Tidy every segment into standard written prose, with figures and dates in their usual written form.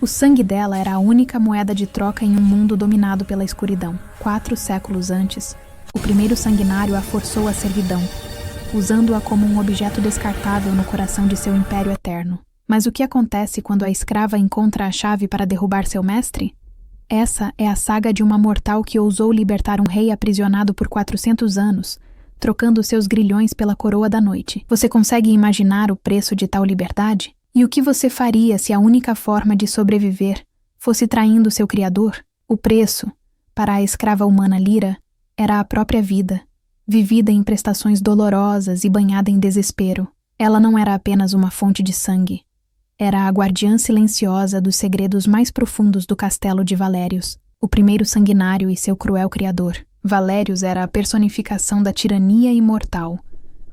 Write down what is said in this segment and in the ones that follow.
O sangue dela era a única moeda de troca em um mundo dominado pela escuridão. 4 séculos antes, o primeiro sanguinário a forçou à servidão, usando-a como um objeto descartável no coração de seu império eterno. Mas o que acontece quando a escrava encontra a chave para derrubar seu mestre? Essa é a saga de uma mortal que ousou libertar um rei aprisionado por 400 anos, trocando seus grilhões pela coroa da noite. Você consegue imaginar o preço de tal liberdade? E o que você faria se a única forma de sobreviver fosse traindo seu criador? O preço, para a escrava humana Lyra, era a própria vida, vivida em prestações dolorosas e banhada em desespero. Ela não era apenas uma fonte de sangue. Era a guardiã silenciosa dos segredos mais profundos do castelo de Valérios, o primeiro sanguinário e seu cruel criador. Valérios era a personificação da tirania imortal,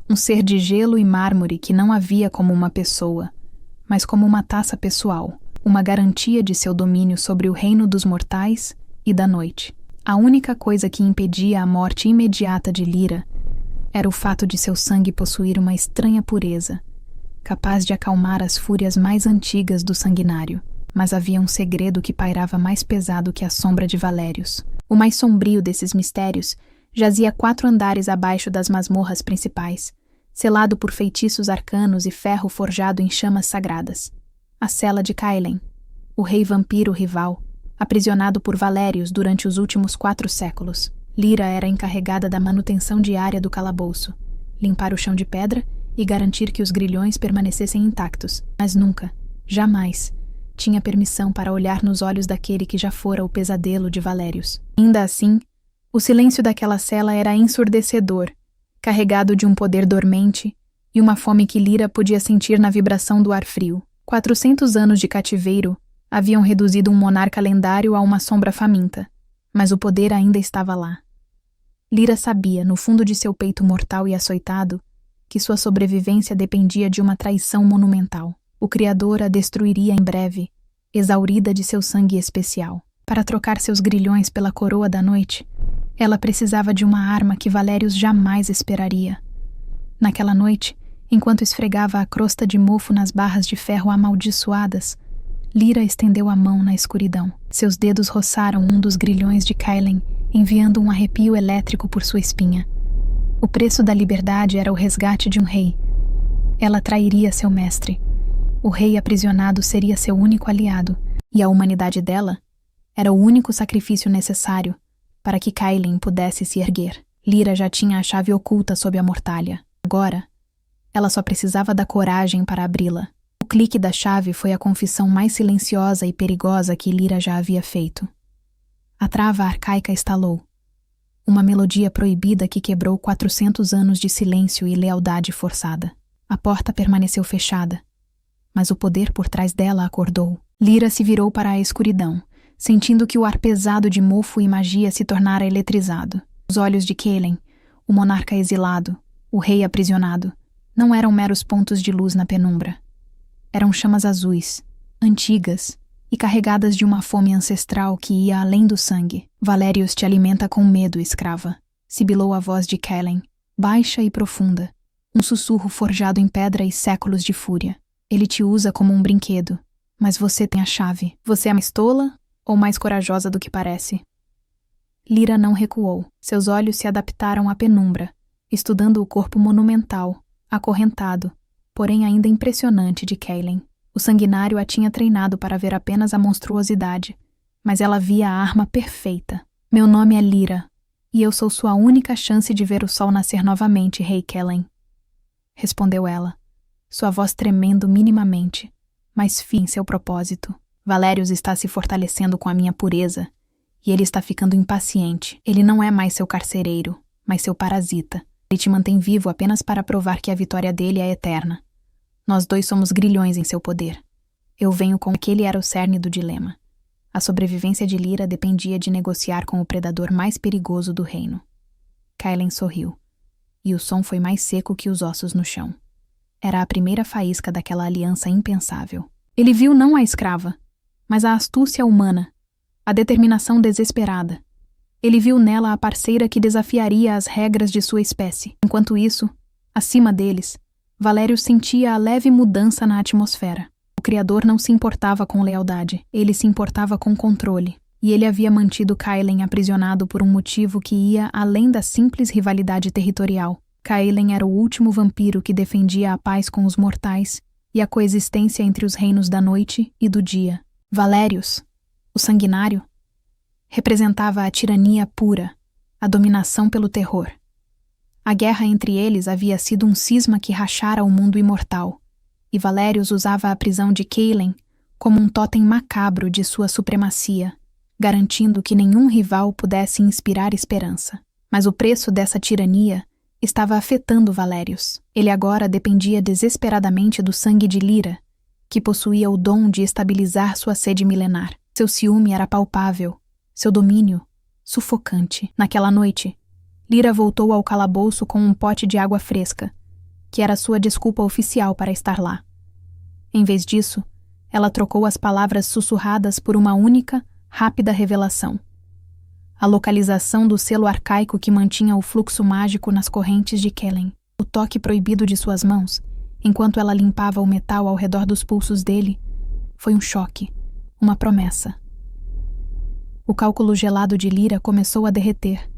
um ser de gelo e mármore que não havia como uma pessoa, mas como uma taça pessoal, uma garantia de seu domínio sobre o reino dos mortais e da noite. A única coisa que impedia a morte imediata de Lyra era o fato de seu sangue possuir uma estranha pureza, capaz de acalmar as fúrias mais antigas do sanguinário. Mas havia um segredo que pairava mais pesado que a sombra de Valérios. O mais sombrio desses mistérios jazia 4 andares abaixo das masmorras principais, selado por feitiços arcanos e ferro forjado em chamas sagradas. A cela de Caelen, o rei vampiro rival, aprisionado por Valérios durante os últimos 4 séculos. Lyra era encarregada da manutenção diária do calabouço, limpar o chão de pedra e garantir que os grilhões permanecessem intactos, mas nunca, jamais, tinha permissão para olhar nos olhos daquele que já fora o pesadelo de Valérios. Ainda assim, o silêncio daquela cela era ensurdecedor, carregado de um poder dormente e uma fome que Lyra podia sentir na vibração do ar frio. 400 anos de cativeiro haviam reduzido um monarca lendário a uma sombra faminta, mas o poder ainda estava lá. Lyra sabia, no fundo de seu peito mortal e açoitado, que sua sobrevivência dependia de uma traição monumental. O Criador a destruiria em breve, exaurida de seu sangue especial. Para trocar seus grilhões pela coroa da noite, ela precisava de uma arma que Valérios jamais esperaria. Naquela noite, enquanto esfregava a crosta de mofo nas barras de ferro amaldiçoadas, Lyra estendeu a mão na escuridão. Seus dedos roçaram um dos grilhões de Caelen, enviando um arrepio elétrico por sua espinha. O preço da liberdade era o resgate de um rei. Ela trairia seu mestre. O rei aprisionado seria seu único aliado, e a humanidade dela era o único sacrifício necessário para que Caelen pudesse se erguer. Lyra já tinha a chave oculta sob a mortalha. Agora, ela só precisava da coragem para abri-la. O clique da chave foi a confissão mais silenciosa e perigosa que Lyra já havia feito. A trava arcaica estalou. Uma melodia proibida que quebrou 400 anos de silêncio e lealdade forçada. A porta permaneceu fechada, mas o poder por trás dela acordou. Lyra se virou para a escuridão, sentindo que o ar pesado de mofo e magia se tornara eletrizado. Os olhos de Caelen, o monarca exilado, o rei aprisionado, não eram meros pontos de luz na penumbra. Eram chamas azuis, antigas e carregadas de uma fome ancestral que ia além do sangue. Valérios te alimenta com medo, escrava, sibilou a voz de Caelen, baixa e profunda, um sussurro forjado em pedra e séculos de fúria. Ele te usa como um brinquedo, mas você tem a chave. Você é mais tola ou mais corajosa do que parece? Lyra não recuou. Seus olhos se adaptaram à penumbra, estudando o corpo monumental, acorrentado, porém ainda impressionante de Caelen. O sanguinário a tinha treinado para ver apenas a monstruosidade, mas ela via a arma perfeita. Meu nome é Lyra, e eu sou sua única chance de ver o sol nascer novamente, Rei Caelen, respondeu ela, sua voz tremendo minimamente, mas firme em seu propósito. Valérios está se fortalecendo com a minha pureza, e ele está ficando impaciente. Ele não é mais seu carcereiro, mas seu parasita. Ele te mantém vivo apenas para provar que a vitória dele é eterna. Nós dois somos grilhões em seu poder. Eu venho com aquele era o cerne do dilema. A sobrevivência de Lyra dependia de negociar com o predador mais perigoso do reino. Caelen sorriu, e o som foi mais seco que os ossos no chão. Era a primeira faísca daquela aliança impensável. Ele viu não a escrava, mas a astúcia humana, a determinação desesperada. Ele viu nela a parceira que desafiaria as regras de sua espécie. Enquanto isso, acima deles, Valérios sentia a leve mudança na atmosfera. O Criador não se importava com lealdade, ele se importava com controle. E ele havia mantido Kailen aprisionado por um motivo que ia além da simples rivalidade territorial. Kailen era o último vampiro que defendia a paz com os mortais e a coexistência entre os reinos da noite e do dia. Valérios, o sanguinário, representava a tirania pura, a dominação pelo terror. A guerra entre eles havia sido um cisma que rachara o mundo imortal, e Valérios usava a prisão de Kailen como um totem macabro de sua supremacia, garantindo que nenhum rival pudesse inspirar esperança. Mas o preço dessa tirania estava afetando Valérios. Ele agora dependia desesperadamente do sangue de Lyra, que possuía o dom de estabilizar sua sede milenar. Seu ciúme era palpável, seu domínio sufocante. Naquela noite, Lyra voltou ao calabouço com um pote de água fresca, que era sua desculpa oficial para estar lá. Em vez disso, ela trocou as palavras sussurradas por uma única, rápida revelação. A localização do selo arcaico que mantinha o fluxo mágico nas correntes de Kellen. O toque proibido de suas mãos, enquanto ela limpava o metal ao redor dos pulsos dele, foi um choque, uma promessa. O cálculo gelado de Lyra começou a derreter,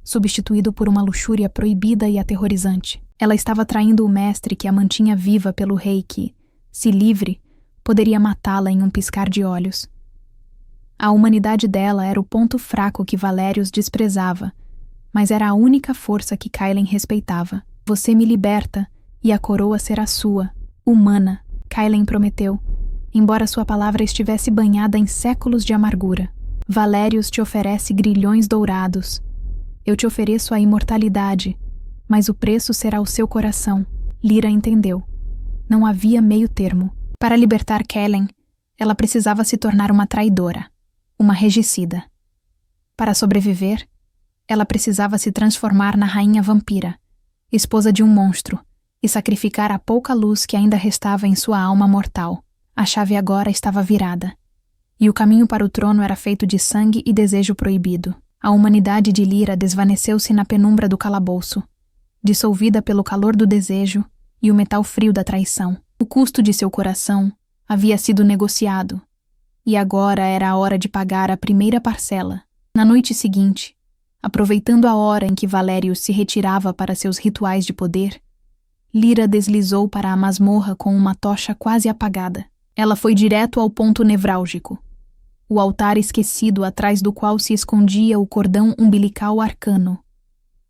substituído por uma luxúria proibida e aterrorizante. Ela estava traindo o mestre que a mantinha viva pelo rei que, se livre, poderia matá-la em um piscar de olhos. A humanidade dela era o ponto fraco que Valérios desprezava, mas era a única força que Kailen respeitava. Você me liberta, e a coroa será sua, humana, Kailen prometeu, embora sua palavra estivesse banhada em séculos de amargura. Valérios te oferece grilhões dourados. Eu te ofereço a imortalidade, mas o preço será o seu coração. Lyra entendeu. Não havia meio termo. Para libertar Kellen, ela precisava se tornar uma traidora, uma regicida. Para sobreviver, ela precisava se transformar na rainha vampira, esposa de um monstro, e sacrificar a pouca luz que ainda restava em sua alma mortal. A chave agora estava virada, e o caminho para o trono era feito de sangue e desejo proibido. A humanidade de Lyra desvaneceu-se na penumbra do calabouço, dissolvida pelo calor do desejo e o metal frio da traição. O custo de seu coração havia sido negociado, e agora era a hora de pagar a primeira parcela. Na noite seguinte, aproveitando a hora em que Valérios se retirava para seus rituais de poder, Lyra deslizou para a masmorra com uma tocha quase apagada. Ela foi direto ao ponto nevrálgico, o altar esquecido atrás do qual se escondia o cordão umbilical arcano,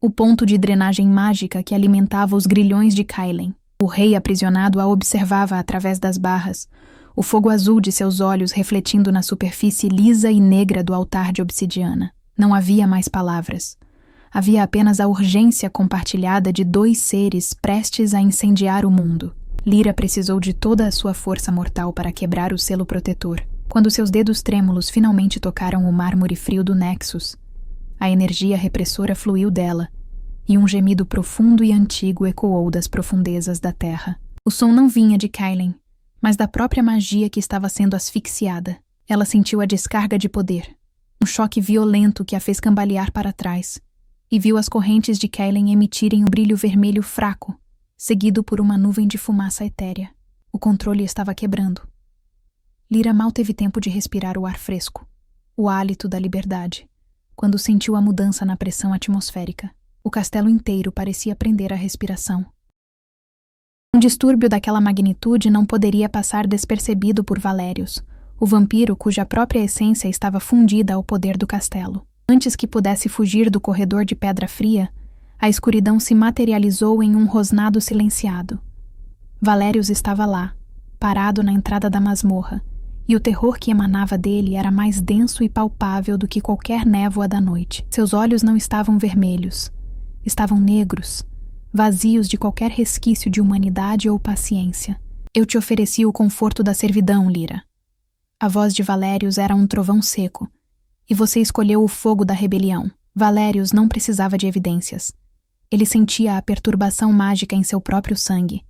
o ponto de drenagem mágica que alimentava os grilhões de Kailen. O rei aprisionado a observava através das barras, o fogo azul de seus olhos refletindo na superfície lisa e negra do altar de obsidiana. Não havia mais palavras. Havia apenas a urgência compartilhada de dois seres prestes a incendiar o mundo. Lyra precisou de toda a sua força mortal para quebrar o selo protetor. Quando seus dedos trêmulos finalmente tocaram o mármore frio do Nexus, a energia repressora fluiu dela, e um gemido profundo e antigo ecoou das profundezas da terra. O som não vinha de Kailen, mas da própria magia que estava sendo asfixiada. Ela sentiu a descarga de poder, um choque violento que a fez cambalear para trás, e viu as correntes de Kailen emitirem um brilho vermelho fraco, seguido por uma nuvem de fumaça etérea. O controle estava quebrando. Lyra mal teve tempo de respirar o ar fresco, o hálito da liberdade, quando sentiu a mudança na pressão atmosférica. O castelo inteiro parecia prender a respiração. Um distúrbio daquela magnitude não poderia passar despercebido por Valérios, o vampiro cuja própria essência estava fundida ao poder do castelo. Antes que pudesse fugir do corredor de pedra fria, a escuridão se materializou em um rosnado silenciado. Valérios estava lá, parado na entrada da masmorra, e o terror que emanava dele era mais denso e palpável do que qualquer névoa da noite. Seus olhos não estavam vermelhos. Estavam negros, vazios de qualquer resquício de humanidade ou paciência. Eu te ofereci o conforto da servidão, Lyra. A voz de Valérios era um trovão seco, e você escolheu o fogo da rebelião. Valérios não precisava de evidências. Ele sentia a perturbação mágica em seu próprio sangue.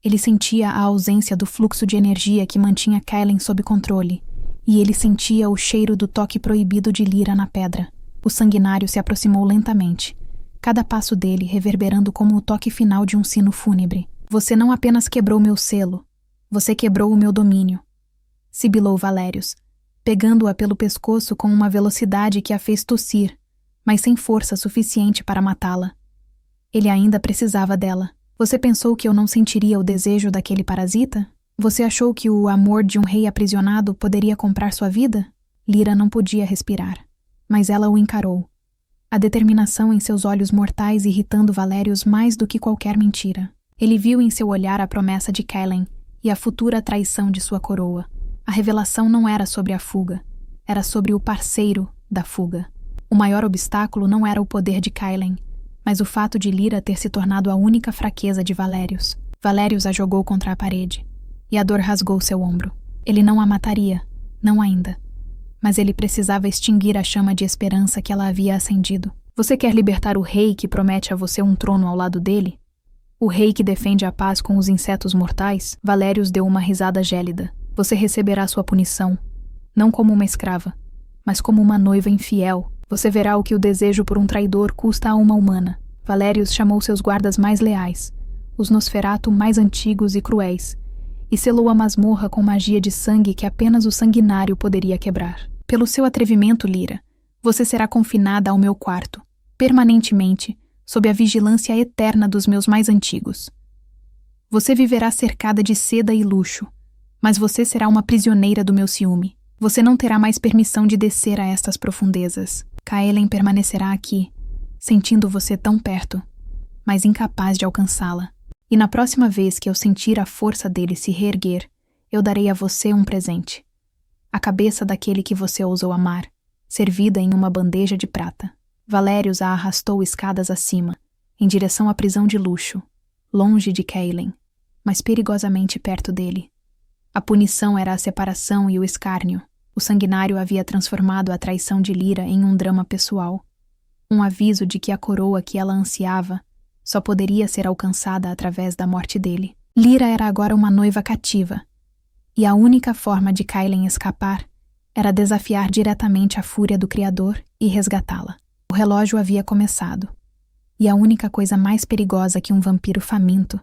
Ele sentia a ausência do fluxo de energia que mantinha Kailen sob controle, e ele sentia o cheiro do toque proibido de Lyra na pedra. O sanguinário se aproximou lentamente, cada passo dele reverberando como o toque final de um sino fúnebre. Você não apenas quebrou meu selo, você quebrou o meu domínio. sibilou Valérios, pegando-a pelo pescoço com uma velocidade que a fez tossir, mas sem força suficiente para matá-la. Ele ainda precisava dela. Você pensou que eu não sentiria o desejo daquele parasita? Você achou que o amor de um rei aprisionado poderia comprar sua vida? Lyra não podia respirar, mas ela o encarou. A determinação em seus olhos mortais irritando Valérios mais do que qualquer mentira. Ele viu em seu olhar a promessa de Kaelen e a futura traição de sua coroa. A revelação não era sobre a fuga, era sobre o parceiro da fuga. O maior obstáculo não era o poder de Kaelen, mas o fato de Lyra ter se tornado a única fraqueza de Valérios. Valérios a jogou contra a parede, e a dor rasgou seu ombro. Ele não a mataria, não ainda. Mas ele precisava extinguir a chama de esperança que ela havia acendido. Você quer libertar o rei que promete a você um trono ao lado dele? O rei que defende a paz com os insetos mortais? Valérios deu uma risada gélida. Você receberá sua punição, não como uma escrava, mas como uma noiva infiel. Você verá o que o desejo por um traidor custa a uma humana. Valérios chamou seus guardas mais leais, os Nosferatu mais antigos e cruéis, e selou a masmorra com magia de sangue que apenas o sanguinário poderia quebrar. Pelo seu atrevimento, Lyra, você será confinada ao meu quarto, permanentemente, sob a vigilância eterna dos meus mais antigos. Você viverá cercada de seda e luxo, mas você será uma prisioneira do meu ciúme. Você não terá mais permissão de descer a estas profundezas. Kaelen permanecerá aqui, sentindo você tão perto, mas incapaz de alcançá-la. E na próxima vez que eu sentir a força dele se reerguer, eu darei a você um presente. A cabeça daquele que você ousou amar, servida em uma bandeja de prata. Valérios a arrastou escadas acima, em direção à prisão de luxo, longe de Kaelen, mas perigosamente perto dele. A punição era a separação e o escárnio. O sanguinário havia transformado a traição de Lyra em um drama pessoal, um aviso de que a coroa que ela ansiava só poderia ser alcançada através da morte dele. Lyra era agora uma noiva cativa, e a única forma de Kaelen escapar era desafiar diretamente a fúria do Criador e resgatá-la. O relógio havia começado, e a única coisa mais perigosa que um vampiro faminto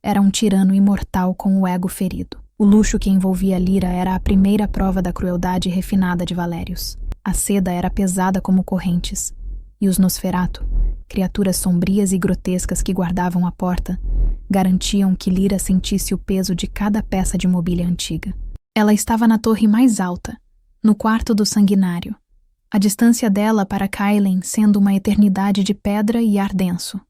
era um tirano imortal com o ego ferido. O luxo que envolvia Lyra era a primeira prova da crueldade refinada de Valérios. A seda era pesada como correntes, e os Nosferatu, criaturas sombrias e grotescas que guardavam a porta, garantiam que Lyra sentisse o peso de cada peça de mobília antiga. Ela estava na torre mais alta, no quarto do sanguinário, a distância dela para Kaelen sendo uma eternidade de pedra e ar denso.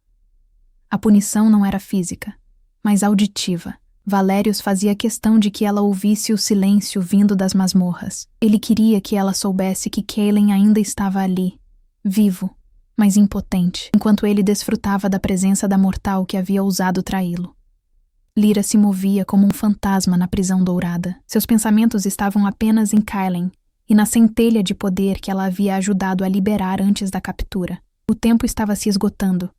A punição não era física, mas auditiva. Valérios fazia questão de que ela ouvisse o silêncio vindo das masmorras. Ele queria que ela soubesse que Kaelen ainda estava ali, vivo, mas impotente, enquanto ele desfrutava da presença da mortal que havia ousado traí-lo. Lyra se movia como um fantasma na prisão dourada. Seus pensamentos estavam apenas em Kaelen e na centelha de poder que ela havia ajudado a liberar antes da captura. O tempo estava se esgotando,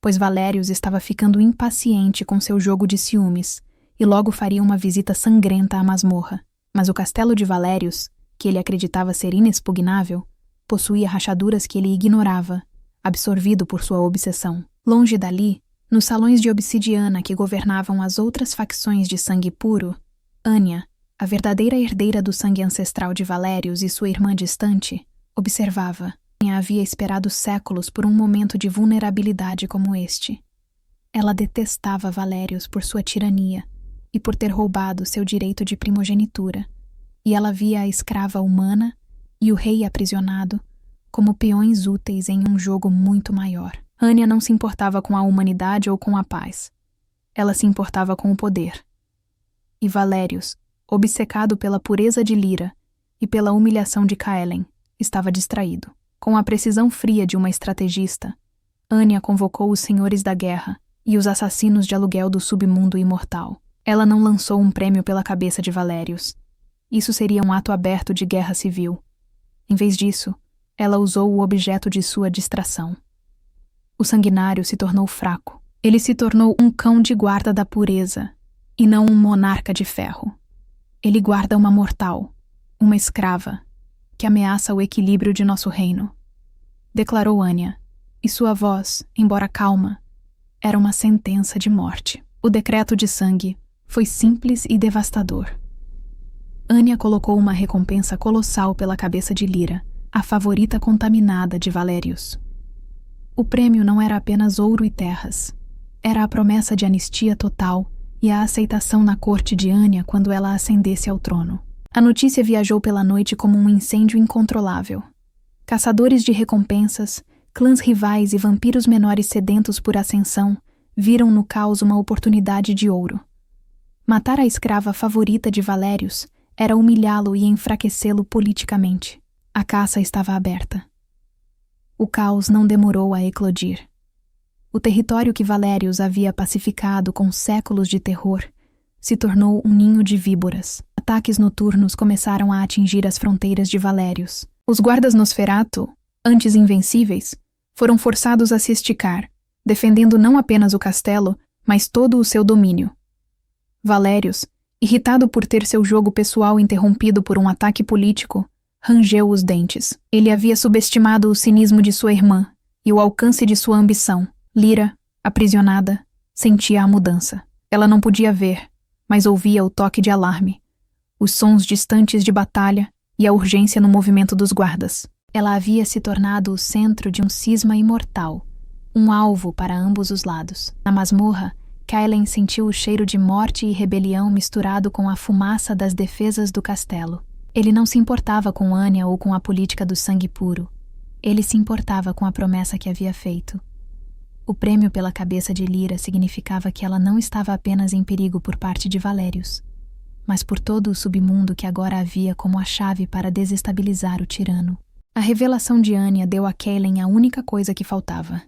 pois Valérios estava ficando impaciente com seu jogo de ciúmes, e logo faria uma visita sangrenta à masmorra. Mas o castelo de Valérios, que ele acreditava ser inexpugnável, possuía rachaduras que ele ignorava, absorvido por sua obsessão. Longe dali, nos salões de obsidiana que governavam as outras facções de sangue puro, Anya, a verdadeira herdeira do sangue ancestral de Valérios e sua irmã distante, observava. Anya havia esperado séculos por um momento de vulnerabilidade como este. Ela detestava Valérios por sua tirania e por ter roubado seu direito de primogenitura, e ela via a escrava humana e o rei aprisionado como peões úteis em um jogo muito maior. Anya não se importava com a humanidade ou com a paz. Ela se importava com o poder. E Valérios, obcecado pela pureza de Lyra e pela humilhação de Kaelen, estava distraído. Com a precisão fria de uma estrategista, Anya convocou os senhores da guerra e os assassinos de aluguel do submundo imortal. Ela não lançou um prêmio pela cabeça de Valérios. Isso seria um ato aberto de guerra civil. Em vez disso, ela usou o objeto de sua distração. O sanguinário se tornou fraco. Ele se tornou um cão de guarda da pureza, e não um monarca de ferro. Ele guarda uma mortal, uma escrava, que ameaça o equilíbrio de nosso reino, declarou Anya, e sua voz, embora calma, era uma sentença de morte. O decreto de sangue foi simples e devastador. Anya colocou uma recompensa colossal pela cabeça de Lyra, a favorita contaminada de Valerius. O prêmio não era apenas ouro e terras. Era a promessa de anistia total e a aceitação na corte de Anya quando ela ascendesse ao trono. A notícia viajou pela noite como um incêndio incontrolável. Caçadores de recompensas, clãs rivais e vampiros menores sedentos por ascensão viram no caos uma oportunidade de ouro. Matar a escrava favorita de Valerius era humilhá-lo e enfraquecê-lo politicamente. A caça estava aberta. O caos não demorou a eclodir. O território que Valerius havia pacificado com séculos de terror se tornou um ninho de víboras. Ataques noturnos começaram a atingir as fronteiras de Valerius. Os guardas Nosferatu, antes invencíveis, foram forçados a se esticar, defendendo não apenas o castelo, mas todo o seu domínio. Valerius, irritado por ter seu jogo pessoal interrompido por um ataque político, rangeu os dentes. Ele havia subestimado o cinismo de sua irmã e o alcance de sua ambição. Lyra, aprisionada, sentia a mudança. Ela não podia ver, mas ouvia o toque de alarme, os sons distantes de batalha e a urgência no movimento dos guardas. Ela havia se tornado o centro de um cisma imortal, um alvo para ambos os lados. Na masmorra, Kaelen sentiu o cheiro de morte e rebelião misturado com a fumaça das defesas do castelo. Ele não se importava com Anya ou com a política do sangue puro. Ele se importava com a promessa que havia feito. O prêmio pela cabeça de Lyra significava que ela não estava apenas em perigo por parte de Valerius, mas por todo o submundo que agora havia como a chave para desestabilizar o tirano. A revelação de Anya deu a Kaelen a única coisa que faltava: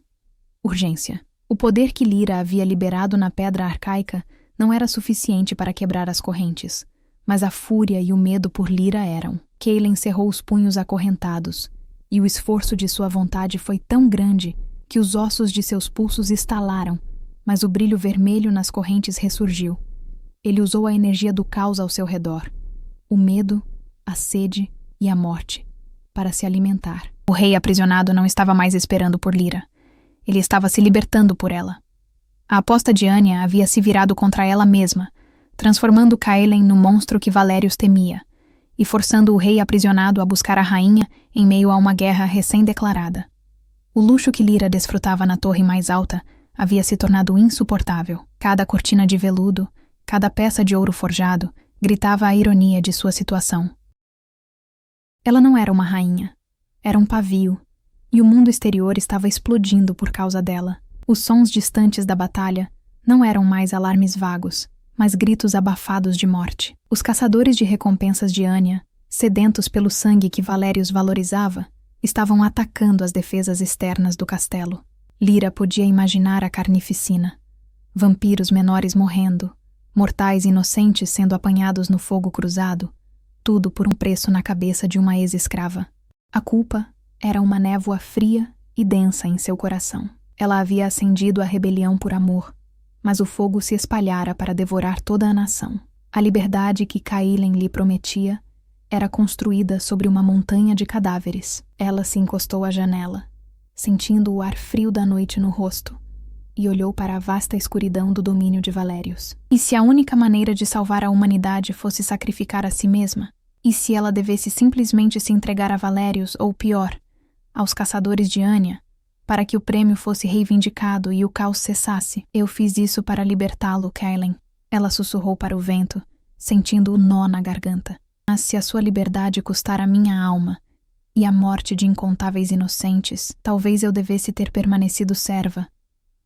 urgência. O poder que Lyra havia liberado na pedra arcaica não era suficiente para quebrar as correntes, mas a fúria e o medo por Lyra eram. Kaelen cerrou os punhos acorrentados, e o esforço de sua vontade foi tão grande que os ossos de seus pulsos estalaram, mas o brilho vermelho nas correntes ressurgiu. Ele usou a energia do caos ao seu redor, o medo, a sede e a morte, para se alimentar. O rei aprisionado não estava mais esperando por Lyra. Ele estava se libertando por ela. A aposta de Anya havia se virado contra ela mesma, transformando Kaelen no monstro que Valerius temia, e forçando o rei aprisionado a buscar a rainha em meio a uma guerra recém-declarada. O luxo que Lyra desfrutava na torre mais alta havia se tornado insuportável. Cada cortina de veludo, cada peça de ouro forjado, gritava a ironia de sua situação. Ela não era uma rainha, era um pavio, e o mundo exterior estava explodindo por causa dela. Os sons distantes da batalha não eram mais alarmes vagos, mas gritos abafados de morte. Os caçadores de recompensas de Anya, sedentos pelo sangue que Valerius valorizava, estavam atacando as defesas externas do castelo. Lyra podia imaginar a carnificina. Vampiros menores morrendo, mortais inocentes sendo apanhados no fogo cruzado, tudo por um preço na cabeça de uma ex-escrava. A culpa era uma névoa fria e densa em seu coração. Ela havia acendido a rebelião por amor, mas o fogo se espalhara para devorar toda a nação. A liberdade que Kaelen lhe prometia era construída sobre uma montanha de cadáveres. Ela se encostou à janela, sentindo o ar frio da noite no rosto, e olhou para a vasta escuridão do domínio de Valerius. E se a única maneira de salvar a humanidade fosse sacrificar a si mesma? E se ela devesse simplesmente se entregar a Valerius, ou pior, aos caçadores de Anya, para que o prêmio fosse reivindicado e o caos cessasse? Eu fiz isso para libertá-lo, Kaelen. Ela sussurrou para o vento, sentindo o nó na garganta. Mas se a sua liberdade custar a minha alma e a morte de incontáveis inocentes, talvez eu devesse ter permanecido serva.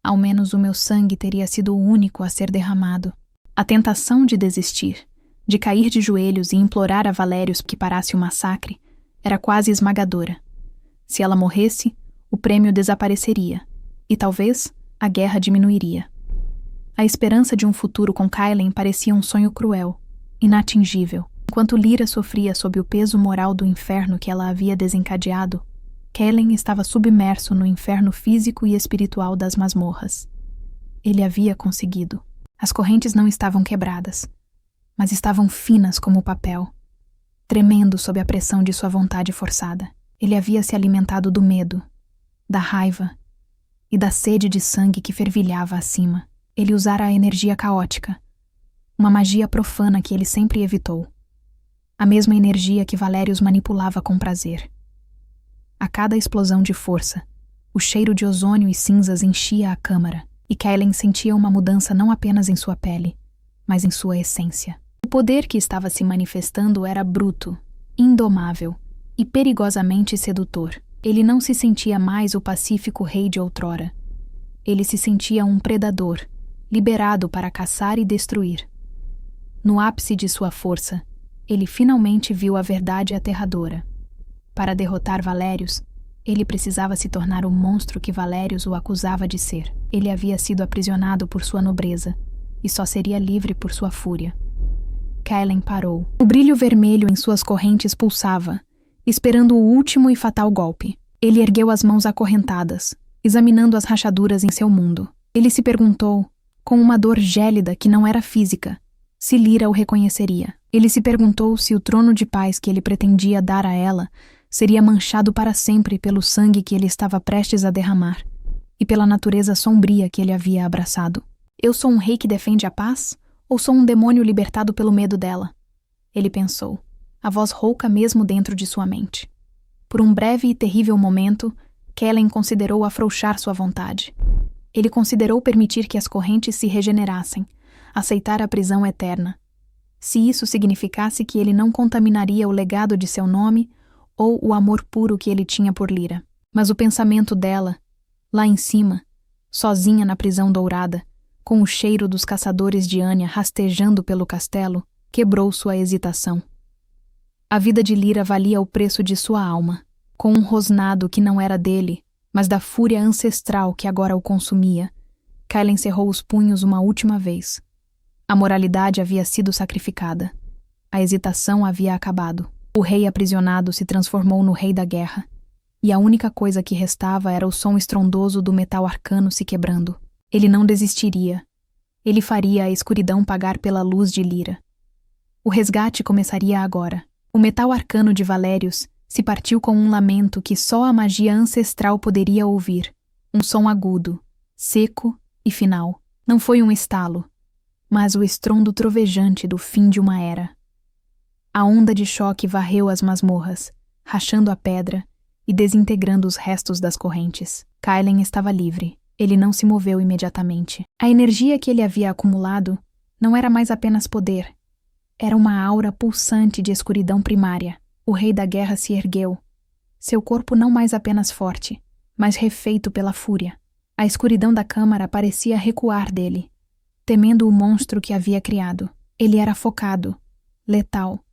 Ao menos o meu sangue teria sido o único a ser derramado. A tentação de desistir, de cair de joelhos e implorar a Valerius que parasse o massacre, era quase esmagadora. Se ela morresse, o prêmio desapareceria, e talvez a guerra diminuiria. A esperança de um futuro com Kaelen parecia um sonho cruel, inatingível. Enquanto Lyra sofria sob o peso moral do inferno que ela havia desencadeado, Kaelen estava submerso no inferno físico e espiritual das masmorras. Ele havia conseguido. As correntes não estavam quebradas, mas estavam finas como papel, tremendo sob a pressão de sua vontade forçada. Ele havia se alimentado do medo, da raiva e da sede de sangue que fervilhava acima. Ele usara a energia caótica, uma magia profana que ele sempre evitou. a mesma energia que Valérius manipulava com prazer. A cada explosão de força, o cheiro de ozônio e cinzas enchia a câmara, e Kaelen sentia uma mudança não apenas em sua pele, mas em sua essência. O poder que estava se manifestando era bruto, indomável e perigosamente sedutor. Ele não se sentia mais o pacífico rei de outrora. Ele se sentia um predador, liberado para caçar e destruir. No ápice de sua força, ele finalmente viu a verdade aterradora. Para derrotar Valérius, ele precisava se tornar o monstro que Valérius o acusava de ser. Ele havia sido aprisionado por sua nobreza, e só seria livre por sua fúria. Kaelen parou. O brilho vermelho em suas correntes pulsava, esperando o último e fatal golpe. Ele ergueu as mãos acorrentadas, examinando as rachaduras em seu mundo. Ele se perguntou, com uma dor gélida que não era física, se Lyra o reconheceria. Ele se perguntou se o trono de paz que ele pretendia dar a ela seria manchado para sempre pelo sangue que ele estava prestes a derramar e pela natureza sombria que ele havia abraçado. Eu sou um rei que defende a paz? Ou sou um demônio libertado pelo medo dela? Ele pensou, a voz rouca mesmo dentro de sua mente. Por um breve e terrível momento, Kaelen considerou afrouxar sua vontade. Ele considerou permitir que as correntes se regenerassem, aceitar a prisão eterna. Se isso significasse que ele não contaminaria o legado de seu nome ou o amor puro que ele tinha por Lyra. Mas o pensamento dela, lá em cima, sozinha na prisão dourada, com o cheiro dos caçadores de Anya rastejando pelo castelo, quebrou sua hesitação. A vida de Lyra valia o preço de sua alma, com um rosnado que não era dele, mas da fúria ancestral que agora o consumia. Kaelen cerrou os punhos uma última vez. A moralidade havia sido sacrificada. A hesitação havia acabado. O rei aprisionado se transformou no rei da guerra, e a única coisa que restava era o som estrondoso do metal arcano se quebrando. Ele não desistiria. Ele faria a escuridão pagar pela luz de Lyra. O resgate começaria agora. O metal arcano de Valérius se partiu com um lamento que só a magia ancestral poderia ouvir. Um som agudo, seco e final. Não foi um estalo, mas o estrondo trovejante do fim de uma era. A onda de choque varreu as masmorras, rachando a pedra e desintegrando os restos das correntes. Kaelen estava livre. Ele não se moveu imediatamente. A energia que ele havia acumulado não era mais apenas poder. Era uma aura pulsante de escuridão primária. O rei da guerra se ergueu. Seu corpo não mais apenas forte, mas refeito pela fúria. A escuridão da câmara parecia recuar dele, temendo o monstro que havia criado. Ele era focado, letal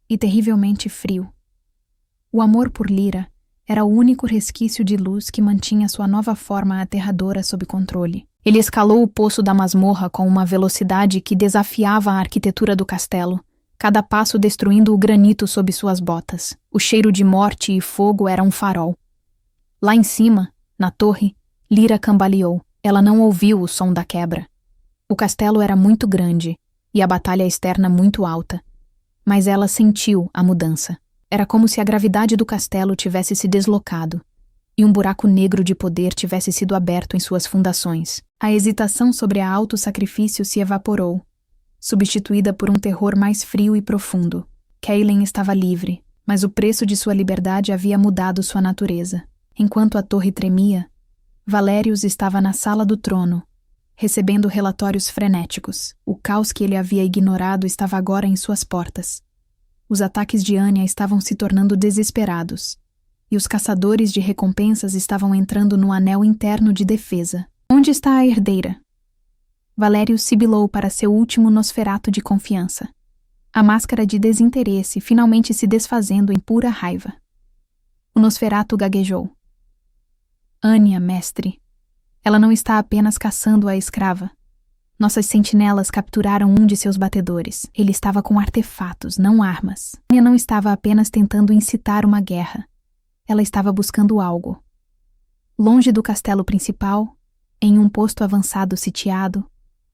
e terrivelmente frio. O amor por Lyra era o único resquício de luz que mantinha sua nova forma aterradora sob controle. Ele escalou o poço da masmorra com uma velocidade que desafiava a arquitetura do castelo, cada passo destruindo o granito sob suas botas. O cheiro de morte e fogo era um farol. Lá em cima, na torre, Lyra cambaleou. Ela não ouviu o som da quebra. O castelo era muito grande e a batalha externa muito alta, mas ela sentiu a mudança. Era como se a gravidade do castelo tivesse se deslocado e um buraco negro de poder tivesse sido aberto em suas fundações. A hesitação sobre a auto-sacrifício se evaporou, substituída por um terror mais frio e profundo. Kaelen estava livre, mas o preço de sua liberdade havia mudado sua natureza. Enquanto a torre tremia, Valérius estava na sala do trono, recebendo relatórios frenéticos. O caos que ele havia ignorado estava agora em suas portas. Os ataques de Anya estavam se tornando desesperados, e os caçadores de recompensas estavam entrando no anel interno de defesa. Onde está a herdeira? Valérius sibilou para seu último Nosferatu de confiança. A máscara de desinteresse finalmente se desfazendo em pura raiva. O Nosferatu gaguejou. Anya, mestre. Ela não está apenas caçando a escrava. Nossas sentinelas capturaram um de seus batedores. Ele estava com artefatos, não armas. Anya não estava apenas tentando incitar uma guerra. Ela estava buscando algo. Longe do castelo principal, em um posto avançado sitiado,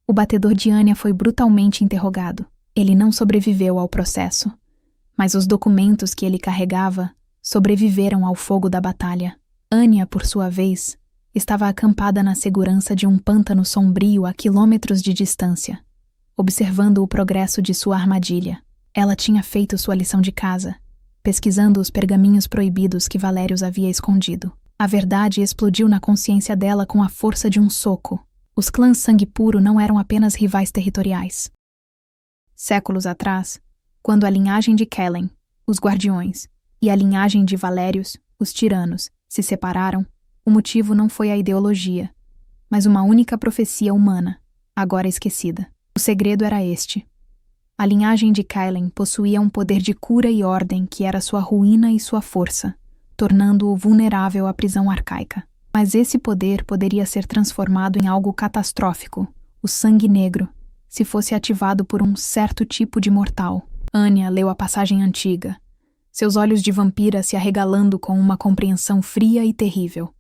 o batedor de Anya foi brutalmente interrogado. Ele não sobreviveu ao processo, mas os documentos que ele carregava sobreviveram ao fogo da batalha. Anya, por sua vez, estava acampada na segurança de um pântano sombrio a quilômetros de distância, observando o progresso de sua armadilha. Ela tinha feito sua lição de casa, pesquisando os pergaminhos proibidos que Valérios havia escondido. A verdade explodiu na consciência dela com a força de um soco. Os clãs Sangue Puro não eram apenas rivais territoriais. Séculos atrás, quando a linhagem de Kellen, os Guardiões, e a linhagem de Valérios, os Tiranos, se separaram, o motivo não foi a ideologia, mas uma única profecia humana, agora esquecida. O segredo era este. A linhagem de Kellen possuía um poder de cura e ordem que era sua ruína e sua força, tornando-o vulnerável à prisão arcaica. Mas esse poder poderia ser transformado em algo catastrófico, o sangue negro, se fosse ativado por um certo tipo de mortal. Anya leu a passagem antiga, seus olhos de vampira se arregalando com uma compreensão fria e terrível.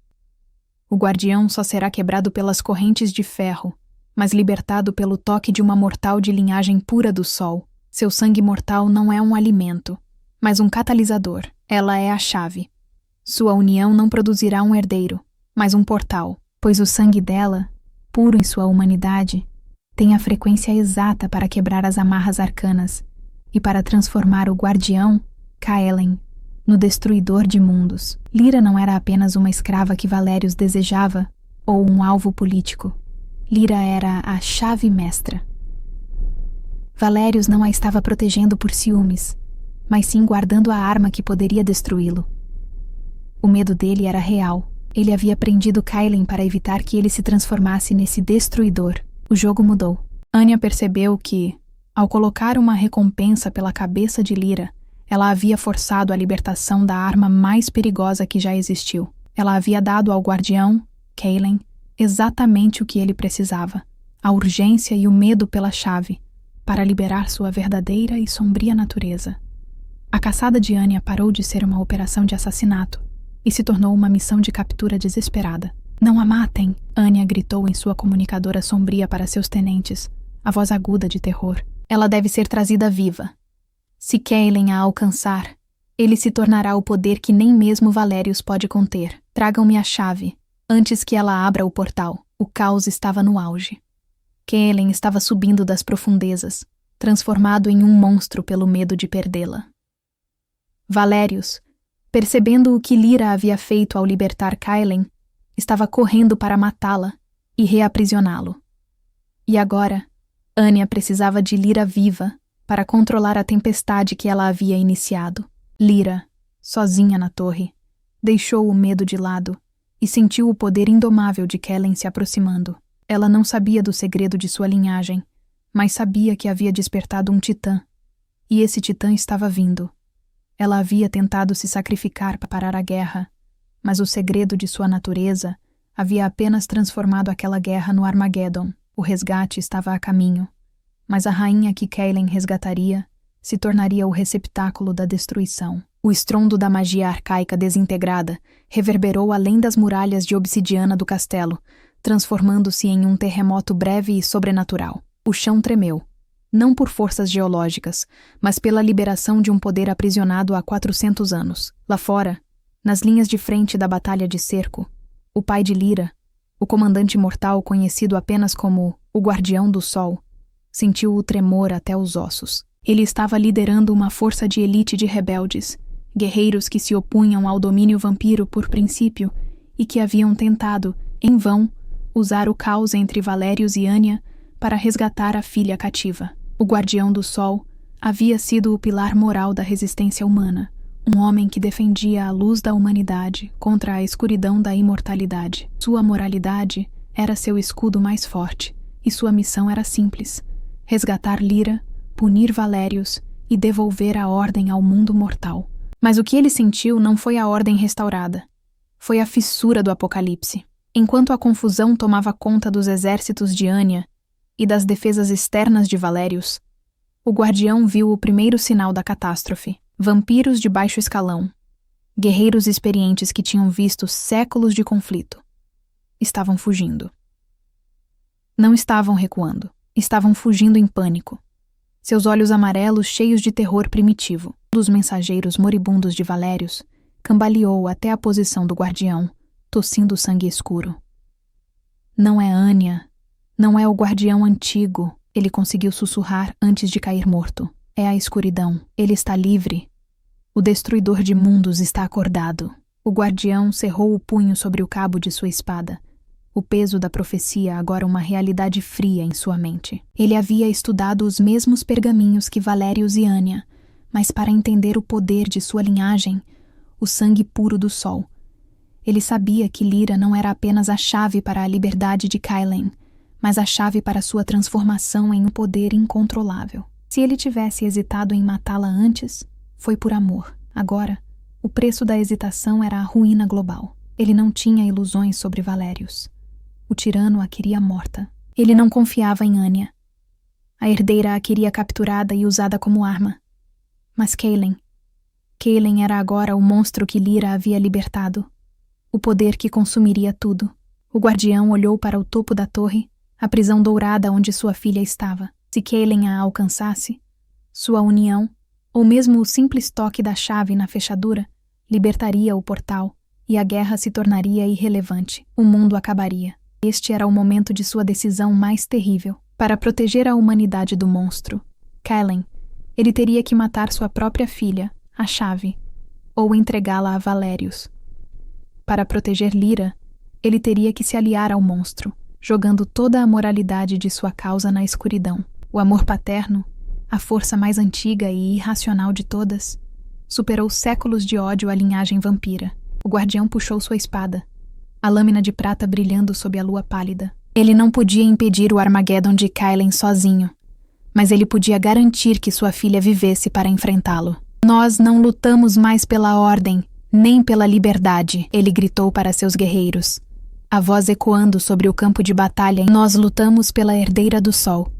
O guardião só será quebrado pelas correntes de ferro, mas libertado pelo toque de uma mortal de linhagem pura do sol. Seu sangue mortal não é um alimento, mas um catalisador. Ela é a chave. Sua união não produzirá um herdeiro, mas um portal, pois o sangue dela, puro em sua humanidade, tem a frequência exata para quebrar as amarras arcanas e para transformar o guardião, Kaelen, no destruidor de mundos. Lyra não era apenas uma escrava que Valérios desejava ou um alvo político. Lyra era a chave mestra. Valérios não a estava protegendo por ciúmes, mas sim guardando a arma que poderia destruí-lo. O medo dele era real. Ele havia prendido Kaelen para evitar que ele se transformasse nesse destruidor. O jogo mudou. Anya percebeu que, ao colocar uma recompensa pela cabeça de Lyra, ela havia forçado a libertação da arma mais perigosa que já existiu. Ela havia dado ao guardião, Kaelen, exatamente o que ele precisava, a urgência e o medo pela chave, para liberar sua verdadeira e sombria natureza. A caçada de Anya parou de ser uma operação de assassinato e se tornou uma missão de captura desesperada. "Não a matem!" Anya gritou em sua comunicadora sombria para seus tenentes, a voz aguda de terror. "Ela deve ser trazida viva. Se Kaelen a alcançar, ele se tornará o poder que nem mesmo Valérios pode conter. Tragam-me a chave, antes que ela abra o portal." O caos estava no auge. Kaelen estava subindo das profundezas, transformado em um monstro pelo medo de perdê-la. Valérios, percebendo o que Lyra havia feito ao libertar Kaelen, estava correndo para matá-la e reaprisioná-lo. E agora, Anya precisava de Lyra viva para controlar a tempestade que ela havia iniciado. Lyra, sozinha na torre, deixou o medo de lado e sentiu o poder indomável de Kellen se aproximando. Ela não sabia do segredo de sua linhagem, mas sabia que havia despertado um titã, e esse titã estava vindo. Ela havia tentado se sacrificar para parar a guerra, mas o segredo de sua natureza havia apenas transformado aquela guerra no Armageddon. O resgate estava a caminho, mas a rainha que Kaelen resgataria se tornaria o receptáculo da destruição. O estrondo da magia arcaica desintegrada reverberou além das muralhas de obsidiana do castelo, transformando-se em um terremoto breve e sobrenatural. O chão tremeu, não por forças geológicas, mas pela liberação de um poder aprisionado há 400 anos. Lá fora, nas linhas de frente da Batalha de Cerco, o pai de Lyra, o comandante mortal conhecido apenas como o Guardião do Sol, sentiu o tremor até os ossos. Ele estava liderando uma força de elite de rebeldes, guerreiros que se opunham ao domínio vampiro por princípio e que haviam tentado, em vão, usar o caos entre Valérios e Anya para resgatar a filha cativa. O Guardião do Sol havia sido o pilar moral da resistência humana, um homem que defendia a luz da humanidade contra a escuridão da imortalidade. Sua moralidade era seu escudo mais forte, e sua missão era simples: resgatar Lyra, punir Valérios e devolver a ordem ao mundo mortal. Mas o que ele sentiu não foi a ordem restaurada. Foi a fissura do apocalipse. Enquanto a confusão tomava conta dos exércitos de Anya e das defesas externas de Valérios, o guardião viu o primeiro sinal da catástrofe. Vampiros de baixo escalão, guerreiros experientes que tinham visto séculos de conflito, estavam fugindo. Não estavam recuando, estavam fugindo em pânico. Seus olhos amarelos cheios de terror primitivo. Um dos mensageiros moribundos de Valérios cambaleou até a posição do guardião, tossindo sangue escuro. "Não é Anya, não é o guardião antigo", ele conseguiu sussurrar antes de cair morto. É a escuridão. Ele está livre. O destruidor de mundos está acordado. O guardião cerrou o punho sobre o cabo de sua espada. O peso da profecia agora uma realidade fria em sua mente. Ele havia estudado os mesmos pergaminhos que Valérius e Anya, mas para entender o poder de sua linhagem, o sangue puro do sol. Ele sabia que Lyra não era apenas a chave para a liberdade de Kailen, mas a chave para sua transformação em um poder incontrolável. Se ele tivesse hesitado em matá-la antes, foi por amor. Agora, o preço da hesitação era a ruína global. Ele não tinha ilusões sobre Valérius. O tirano a queria morta. Ele não confiava em Anya. A herdeira a queria capturada e usada como arma. Mas Kailen era agora o monstro que Lyra havia libertado. O poder que consumiria tudo. O guardião olhou para o topo da torre, a prisão dourada onde sua filha estava. Se Kailen a alcançasse, sua união, ou mesmo o simples toque da chave na fechadura, libertaria o portal e a guerra se tornaria irrelevante. O mundo acabaria. Este era o momento de sua decisão mais terrível. Para proteger a humanidade do monstro, Kailen, ele teria que matar sua própria filha, a chave, ou entregá-la a Valérius. Para proteger Lyra, ele teria que se aliar ao monstro, jogando toda a moralidade de sua causa na escuridão. O amor paterno, a força mais antiga e irracional de todas, superou séculos de ódio à linhagem vampira. O guardião puxou sua espada, a lâmina de prata brilhando sob a lua pálida. Ele não podia impedir o Armageddon de Kailen sozinho, mas ele podia garantir que sua filha vivesse para enfrentá-lo. Nós não lutamos mais pela ordem, nem pela liberdade, ele gritou para seus guerreiros. A voz ecoando sobre o campo de batalha, nós lutamos pela herdeira do sol.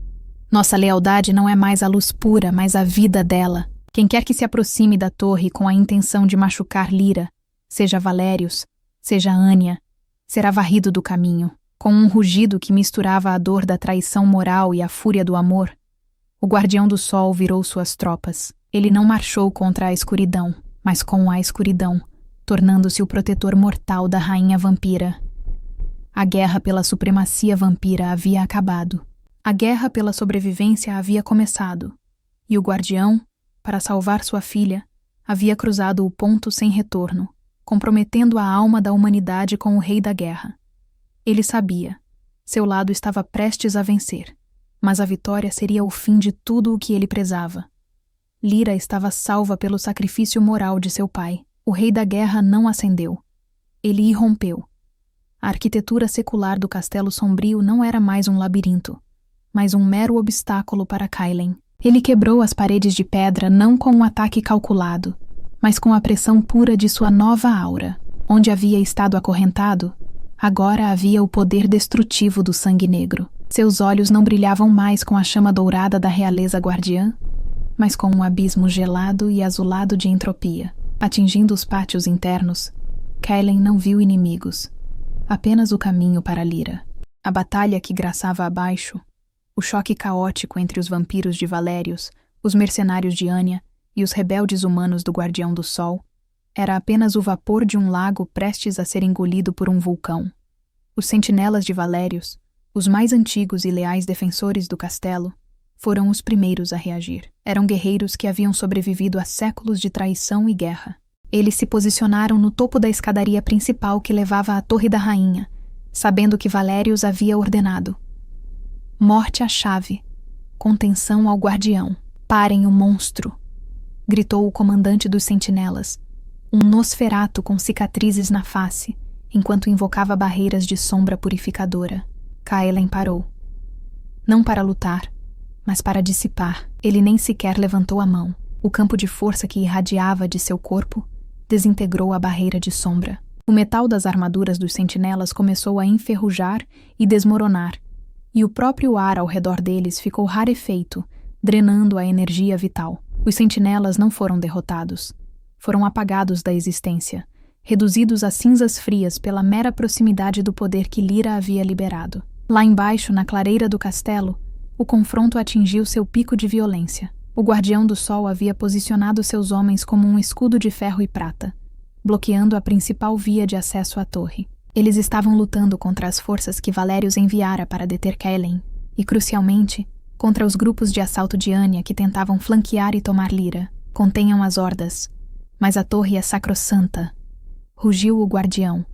Nossa lealdade não é mais a luz pura, mas a vida dela. Quem quer que se aproxime da torre com a intenção de machucar Lyra, seja Valérius, seja Anya, será varrido do caminho. Com um rugido que misturava a dor da traição moral e a fúria do amor, o guardião do sol virou suas tropas. Ele não marchou contra a escuridão, mas com a escuridão, tornando-se o protetor mortal da rainha vampira. A guerra pela supremacia vampira havia acabado. A guerra pela sobrevivência havia começado, e o guardião, para salvar sua filha, havia cruzado o ponto sem retorno, comprometendo a alma da humanidade com o rei da guerra. Ele sabia. Seu lado estava prestes a vencer, mas a vitória seria o fim de tudo o que ele prezava. Lyra estava salva pelo sacrifício moral de seu pai. O rei da guerra não ascendeu. Ele irrompeu. A arquitetura secular do castelo sombrio não era mais um labirinto, mas um mero obstáculo para Kailen. Ele quebrou as paredes de pedra não com um ataque calculado, mas com a pressão pura de sua nova aura. Onde havia estado acorrentado, agora havia o poder destrutivo do sangue negro. Seus olhos não brilhavam mais com a chama dourada da realeza guardiã, mas com um abismo gelado e azulado de entropia. Atingindo os pátios internos, Kailen não viu inimigos, apenas o caminho para Lyra. A batalha que graçava abaixo, o choque caótico entre os vampiros de Valérius, os mercenários de Anya e os rebeldes humanos do Guardião do Sol, era apenas o vapor de um lago prestes a ser engolido por um vulcão. Os sentinelas de Valérius, os mais antigos e leais defensores do castelo, foram os primeiros a reagir. Eram guerreiros que haviam sobrevivido a séculos de traição e guerra. Eles se posicionaram no topo da escadaria principal que levava à Torre da Rainha, sabendo que Valérius havia ordenado: morte à chave, contenção ao guardião, parem o monstro, gritou o comandante dos sentinelas, um Nosferato com cicatrizes na face, enquanto invocava barreiras de sombra purificadora. Kailen parou. Não para lutar, mas para dissipar. Ele nem sequer levantou a mão. O campo de força que irradiava de seu corpo desintegrou a barreira de sombra. O metal das armaduras dos sentinelas começou a enferrujar e desmoronar, e o próprio ar ao redor deles ficou rarefeito, drenando a energia vital. Os sentinelas não foram derrotados. Foram apagados da existência, reduzidos a cinzas frias pela mera proximidade do poder que Lyra havia liberado. Lá embaixo, na clareira do castelo, o confronto atingiu seu pico de violência. O Guardião do Sol havia posicionado seus homens como um escudo de ferro e prata, bloqueando a principal via de acesso à torre. Eles estavam lutando contra as forças que Valérius enviara para deter Kailen, e, crucialmente, contra os grupos de assalto de Anya que tentavam flanquear e tomar Lyra. Contenham as hordas, mas a torre é sacrossanta. Rugiu o guardião,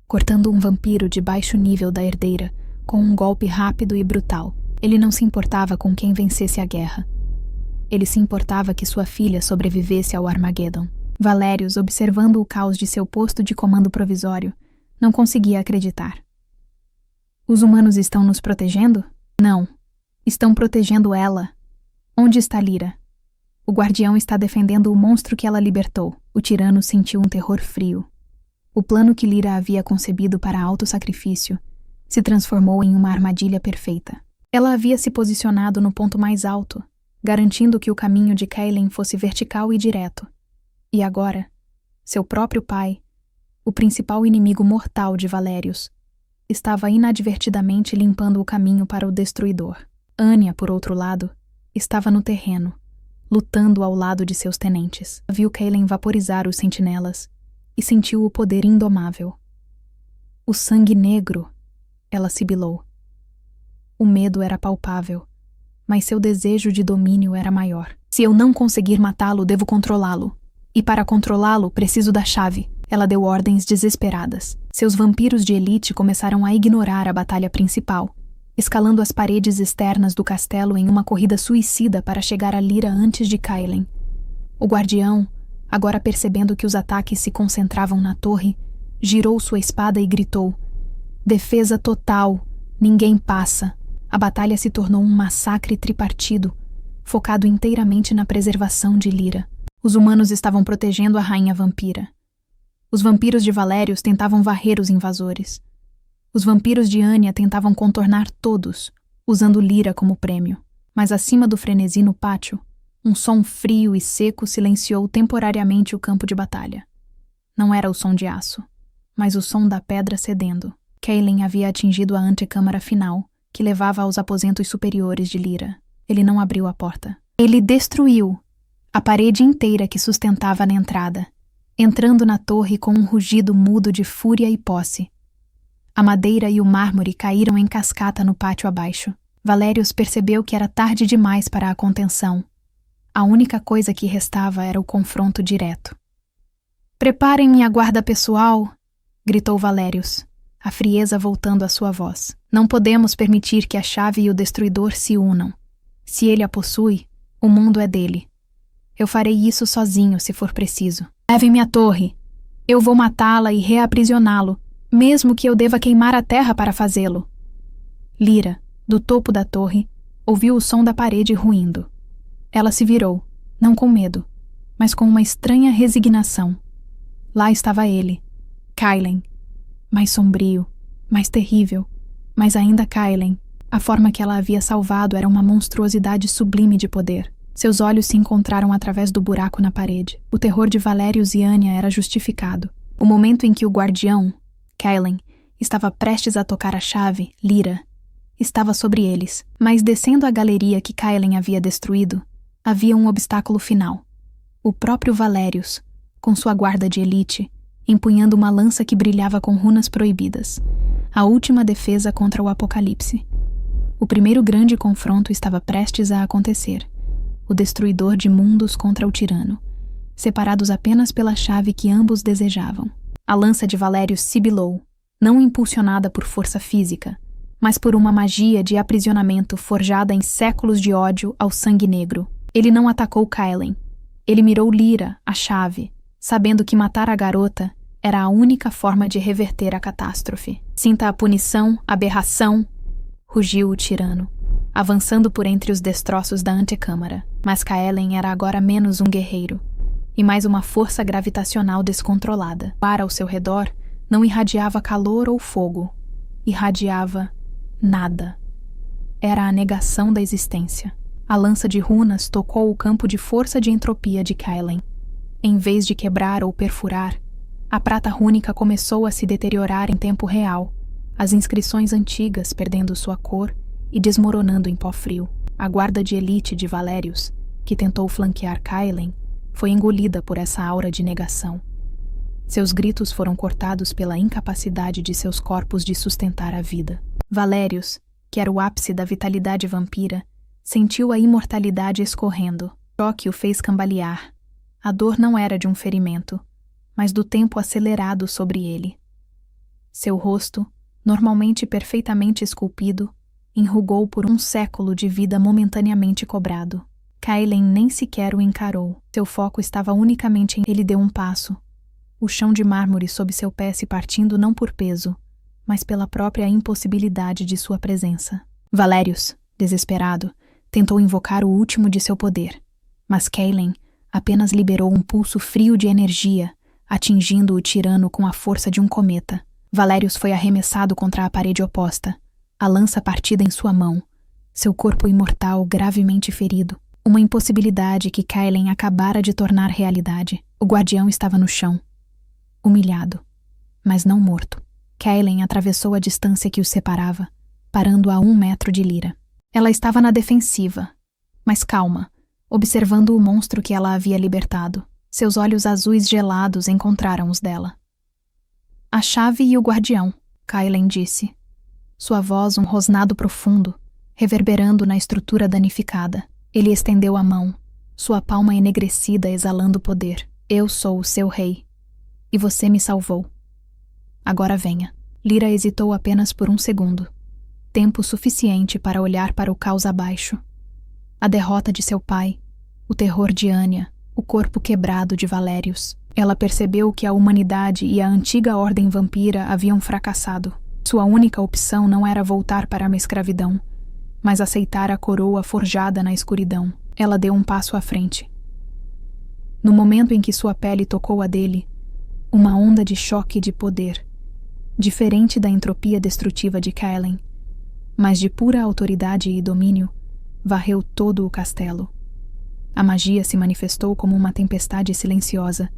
cortando um vampiro de baixo nível da herdeira com um golpe rápido e brutal. Ele não se importava com quem vencesse a guerra. Ele se importava que sua filha sobrevivesse ao Armageddon. Valerius, observando o caos de seu posto de comando provisório, não conseguia acreditar. Os humanos estão nos protegendo? Não. Estão protegendo ela. Onde está Lyra? O guardião está defendendo o monstro que ela libertou. O tirano sentiu um terror frio. O plano que Lyra havia concebido para autossacrifício se transformou em uma armadilha perfeita. Ela havia se posicionado no ponto mais alto, garantindo que o caminho de Kaelen fosse vertical e direto. E agora, seu próprio pai, o principal inimigo mortal de Valerius, estava inadvertidamente limpando o caminho para o destruidor. Anya, por outro lado, estava no terreno, lutando ao lado de seus tenentes. Viu Kaelen vaporizar os sentinelas e sentiu o poder indomável. O sangue negro, ela sibilou. O medo era palpável, mas seu desejo de domínio era maior. Se eu não conseguir matá-lo, devo controlá-lo. E para controlá-lo, preciso da chave. Ela deu ordens desesperadas. Seus vampiros de elite começaram a ignorar a batalha principal, escalando as paredes externas do castelo em uma corrida suicida para chegar a Lyra antes de Kaelen. O guardião, agora percebendo que os ataques se concentravam na torre, girou sua espada e gritou: "Defesa total! Ninguém passa!" A batalha se tornou um massacre tripartido, focado inteiramente na preservação de Lyra. Os humanos estavam protegendo a rainha vampira. Os vampiros de Valerius tentavam varrer os invasores. Os vampiros de Anya tentavam contornar todos, usando Lyra como prêmio. Mas acima do frenesi no pátio, um som frio e seco silenciou temporariamente o campo de batalha. Não era o som de aço, mas o som da pedra cedendo. Kaelen havia atingido a antecâmara final, que levava aos aposentos superiores de Lyra. Ele não abriu a porta. Ele destruiu a parede inteira que sustentava na entrada, entrando na torre com um rugido mudo de fúria e posse. A madeira e o mármore caíram em cascata no pátio abaixo. Valerius percebeu que era tarde demais para a contenção. A única coisa que restava era o confronto direto. "Preparem minha guarda pessoal!" gritou Valerius, a frieza voltando à sua voz. "Não podemos permitir que a chave e o destruidor se unam. Se ele a possui, o mundo é dele. Eu farei isso sozinho, se for preciso. Levem-me à torre. Eu vou matá-la e reaprisioná-lo, mesmo que eu deva queimar a terra para fazê-lo." Lyra, do topo da torre, ouviu o som da parede ruindo. Ela se virou, não com medo, mas com uma estranha resignação. Lá estava ele, Kaelen, mais sombrio, mais terrível, mas ainda Kaelen. A forma que ela havia salvado era uma monstruosidade sublime de poder. Seus olhos se encontraram através do buraco na parede. O terror de Valerius e Anya era justificado. O momento em que o guardião, Kaelen, estava prestes a tocar a chave, Lyra, estava sobre eles. Mas descendo a galeria que Kaelen havia destruído, havia um obstáculo final. O próprio Valerius, com sua guarda de elite, empunhando uma lança que brilhava com runas proibidas. A última defesa contra o apocalipse. O primeiro grande confronto estava prestes a acontecer. O destruidor de mundos contra o tirano, separados apenas pela chave que ambos desejavam. A lança de Valerius sibilou, não impulsionada por força física, mas por uma magia de aprisionamento forjada em séculos de ódio ao sangue negro. Ele não atacou Kaelen. Ele mirou Lyra, a chave, sabendo que matar a garota era a única forma de reverter a catástrofe. "Sinta a punição, aberração", rugiu o tirano, avançando por entre os destroços da antecâmara. Mas Kaelen era agora menos um guerreiro, e mais uma força gravitacional descontrolada. O ar ao seu redor não irradiava calor ou fogo, irradiava nada. Era a negação da existência. A lança de runas tocou o campo de força de entropia de Kaelen. Em vez de quebrar ou perfurar, a prata rúnica começou a se deteriorar em tempo real, as inscrições antigas perdendo sua cor e desmoronando em pó frio. A guarda de elite de Valerius, que tentou flanquear Kaelen, foi engolida por essa aura de negação. Seus gritos foram cortados pela incapacidade de seus corpos de sustentar a vida. Valerius, que era o ápice da vitalidade vampira, Sentiu a imortalidade escorrendo. O choque o fez cambalear. A dor não era de um ferimento, mas do tempo acelerado sobre ele. Seu rosto, normalmente perfeitamente esculpido, enrugou por um século de vida momentaneamente cobrado. Kailen nem sequer o encarou. Seu foco estava unicamente em ele. Deu um passo. O chão de mármore sob seu pé se partindo não por peso, mas pela própria impossibilidade de sua presença. Valérius, desesperado, tentou invocar o último de seu poder, mas Kailen apenas liberou um pulso frio de energia, atingindo o tirano com a força de um cometa. Valérius foi arremessado contra a parede oposta, a lança partida em sua mão, seu corpo imortal gravemente ferido. Uma impossibilidade que Kailen acabara de tornar realidade. O guardião estava no chão, humilhado, mas não morto. Kailen atravessou a distância que os separava, parando a 1 metro de Lyra. Ela estava na defensiva, mas calma, observando o monstro que ela havia libertado. Seus olhos azuis gelados encontraram os dela. A chave e o guardião, Kailen disse. Sua voz um rosnado profundo, reverberando na estrutura danificada. Ele estendeu a mão, sua palma enegrecida exalando poder. Eu sou o seu rei, e você me salvou. Agora venha. Lyra hesitou apenas por 1 segundo. Tempo suficiente para olhar para o caos abaixo. A derrota de seu pai, o terror de Anya, o corpo quebrado de Valérius. Ela percebeu que a humanidade e a antiga ordem vampira haviam fracassado. Sua única opção não era voltar para uma escravidão, mas aceitar a coroa forjada na escuridão. Ela deu um passo à frente. No momento em que sua pele tocou a dele, uma onda de choque de poder, diferente da entropia destrutiva de Kailen, mas de pura autoridade e domínio, varreu todo o castelo. A magia se manifestou como uma tempestade silenciosa,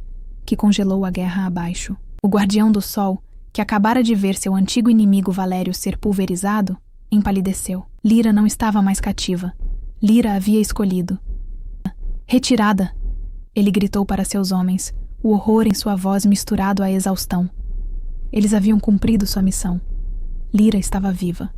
que congelou a guerra abaixo. O Guardião do Sol, que acabara de ver seu antigo inimigo Valérius ser pulverizado, empalideceu. Lyra não estava mais cativa. Lyra havia escolhido. Retirada! Ele gritou para seus homens, o horror em sua voz misturado à exaustão. Eles haviam cumprido sua missão. Lyra estava viva,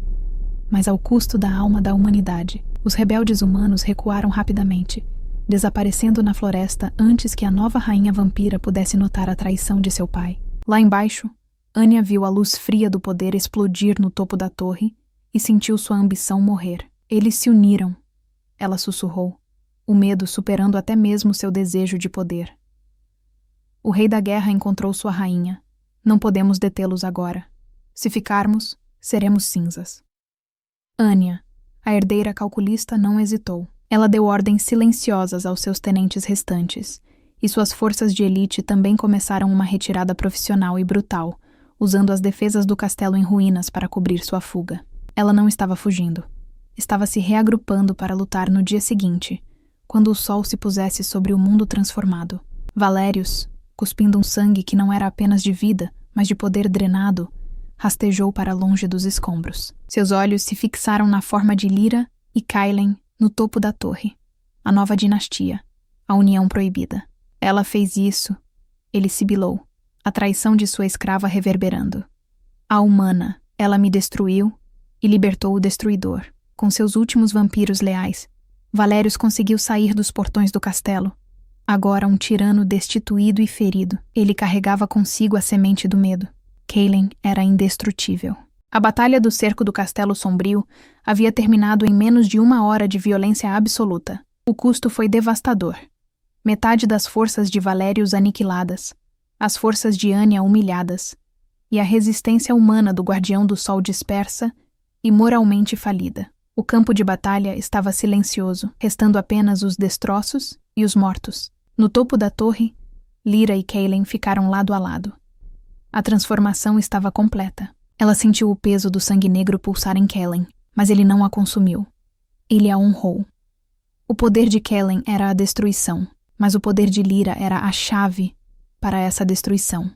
mas ao custo da alma da humanidade. Os rebeldes humanos recuaram rapidamente, desaparecendo na floresta antes que a nova rainha vampira pudesse notar a traição de seu pai. Lá embaixo, Anya viu a luz fria do poder explodir no topo da torre e sentiu sua ambição morrer. Eles se uniram, ela sussurrou, o medo superando até mesmo seu desejo de poder. O rei da guerra encontrou sua rainha. Não podemos detê-los agora. Se ficarmos, seremos cinzas. Anya, a herdeira calculista, não hesitou. Ela deu ordens silenciosas aos seus tenentes restantes, e suas forças de elite também começaram uma retirada profissional e brutal, usando as defesas do castelo em ruínas para cobrir sua fuga. Ela não estava fugindo. Estava se reagrupando para lutar no dia seguinte, quando o sol se pusesse sobre o mundo transformado. Valérius, cuspindo um sangue que não era apenas de vida, mas de poder drenado, rastejou para longe dos escombros. Seus olhos se fixaram na forma de Lyra e Kailen no topo da torre. A nova dinastia, a união proibida. Ela fez isso, ele sibilou, a traição de sua escrava reverberando. A humana, ela me destruiu e libertou o destruidor. Com seus últimos vampiros leais, Valérius conseguiu sair dos portões do castelo. Agora um tirano destituído e ferido, ele carregava consigo a semente do medo. Kailen era indestrutível. A batalha do cerco do Castelo Sombrio havia terminado em menos de 1 hora de violência absoluta. O custo foi devastador. Metade das forças de Valérius aniquiladas, as forças de Anya humilhadas, e a resistência humana do Guardião do Sol dispersa e moralmente falida. O campo de batalha estava silencioso, restando apenas os destroços e os mortos. No topo da torre, Lyra e Kailen ficaram lado a lado. A transformação estava completa. Ela sentiu o peso do sangue negro pulsar em Kailen, mas ele não a consumiu. Ele a honrou. O poder de Kailen era a destruição, mas o poder de Lyra era a chave para essa destruição.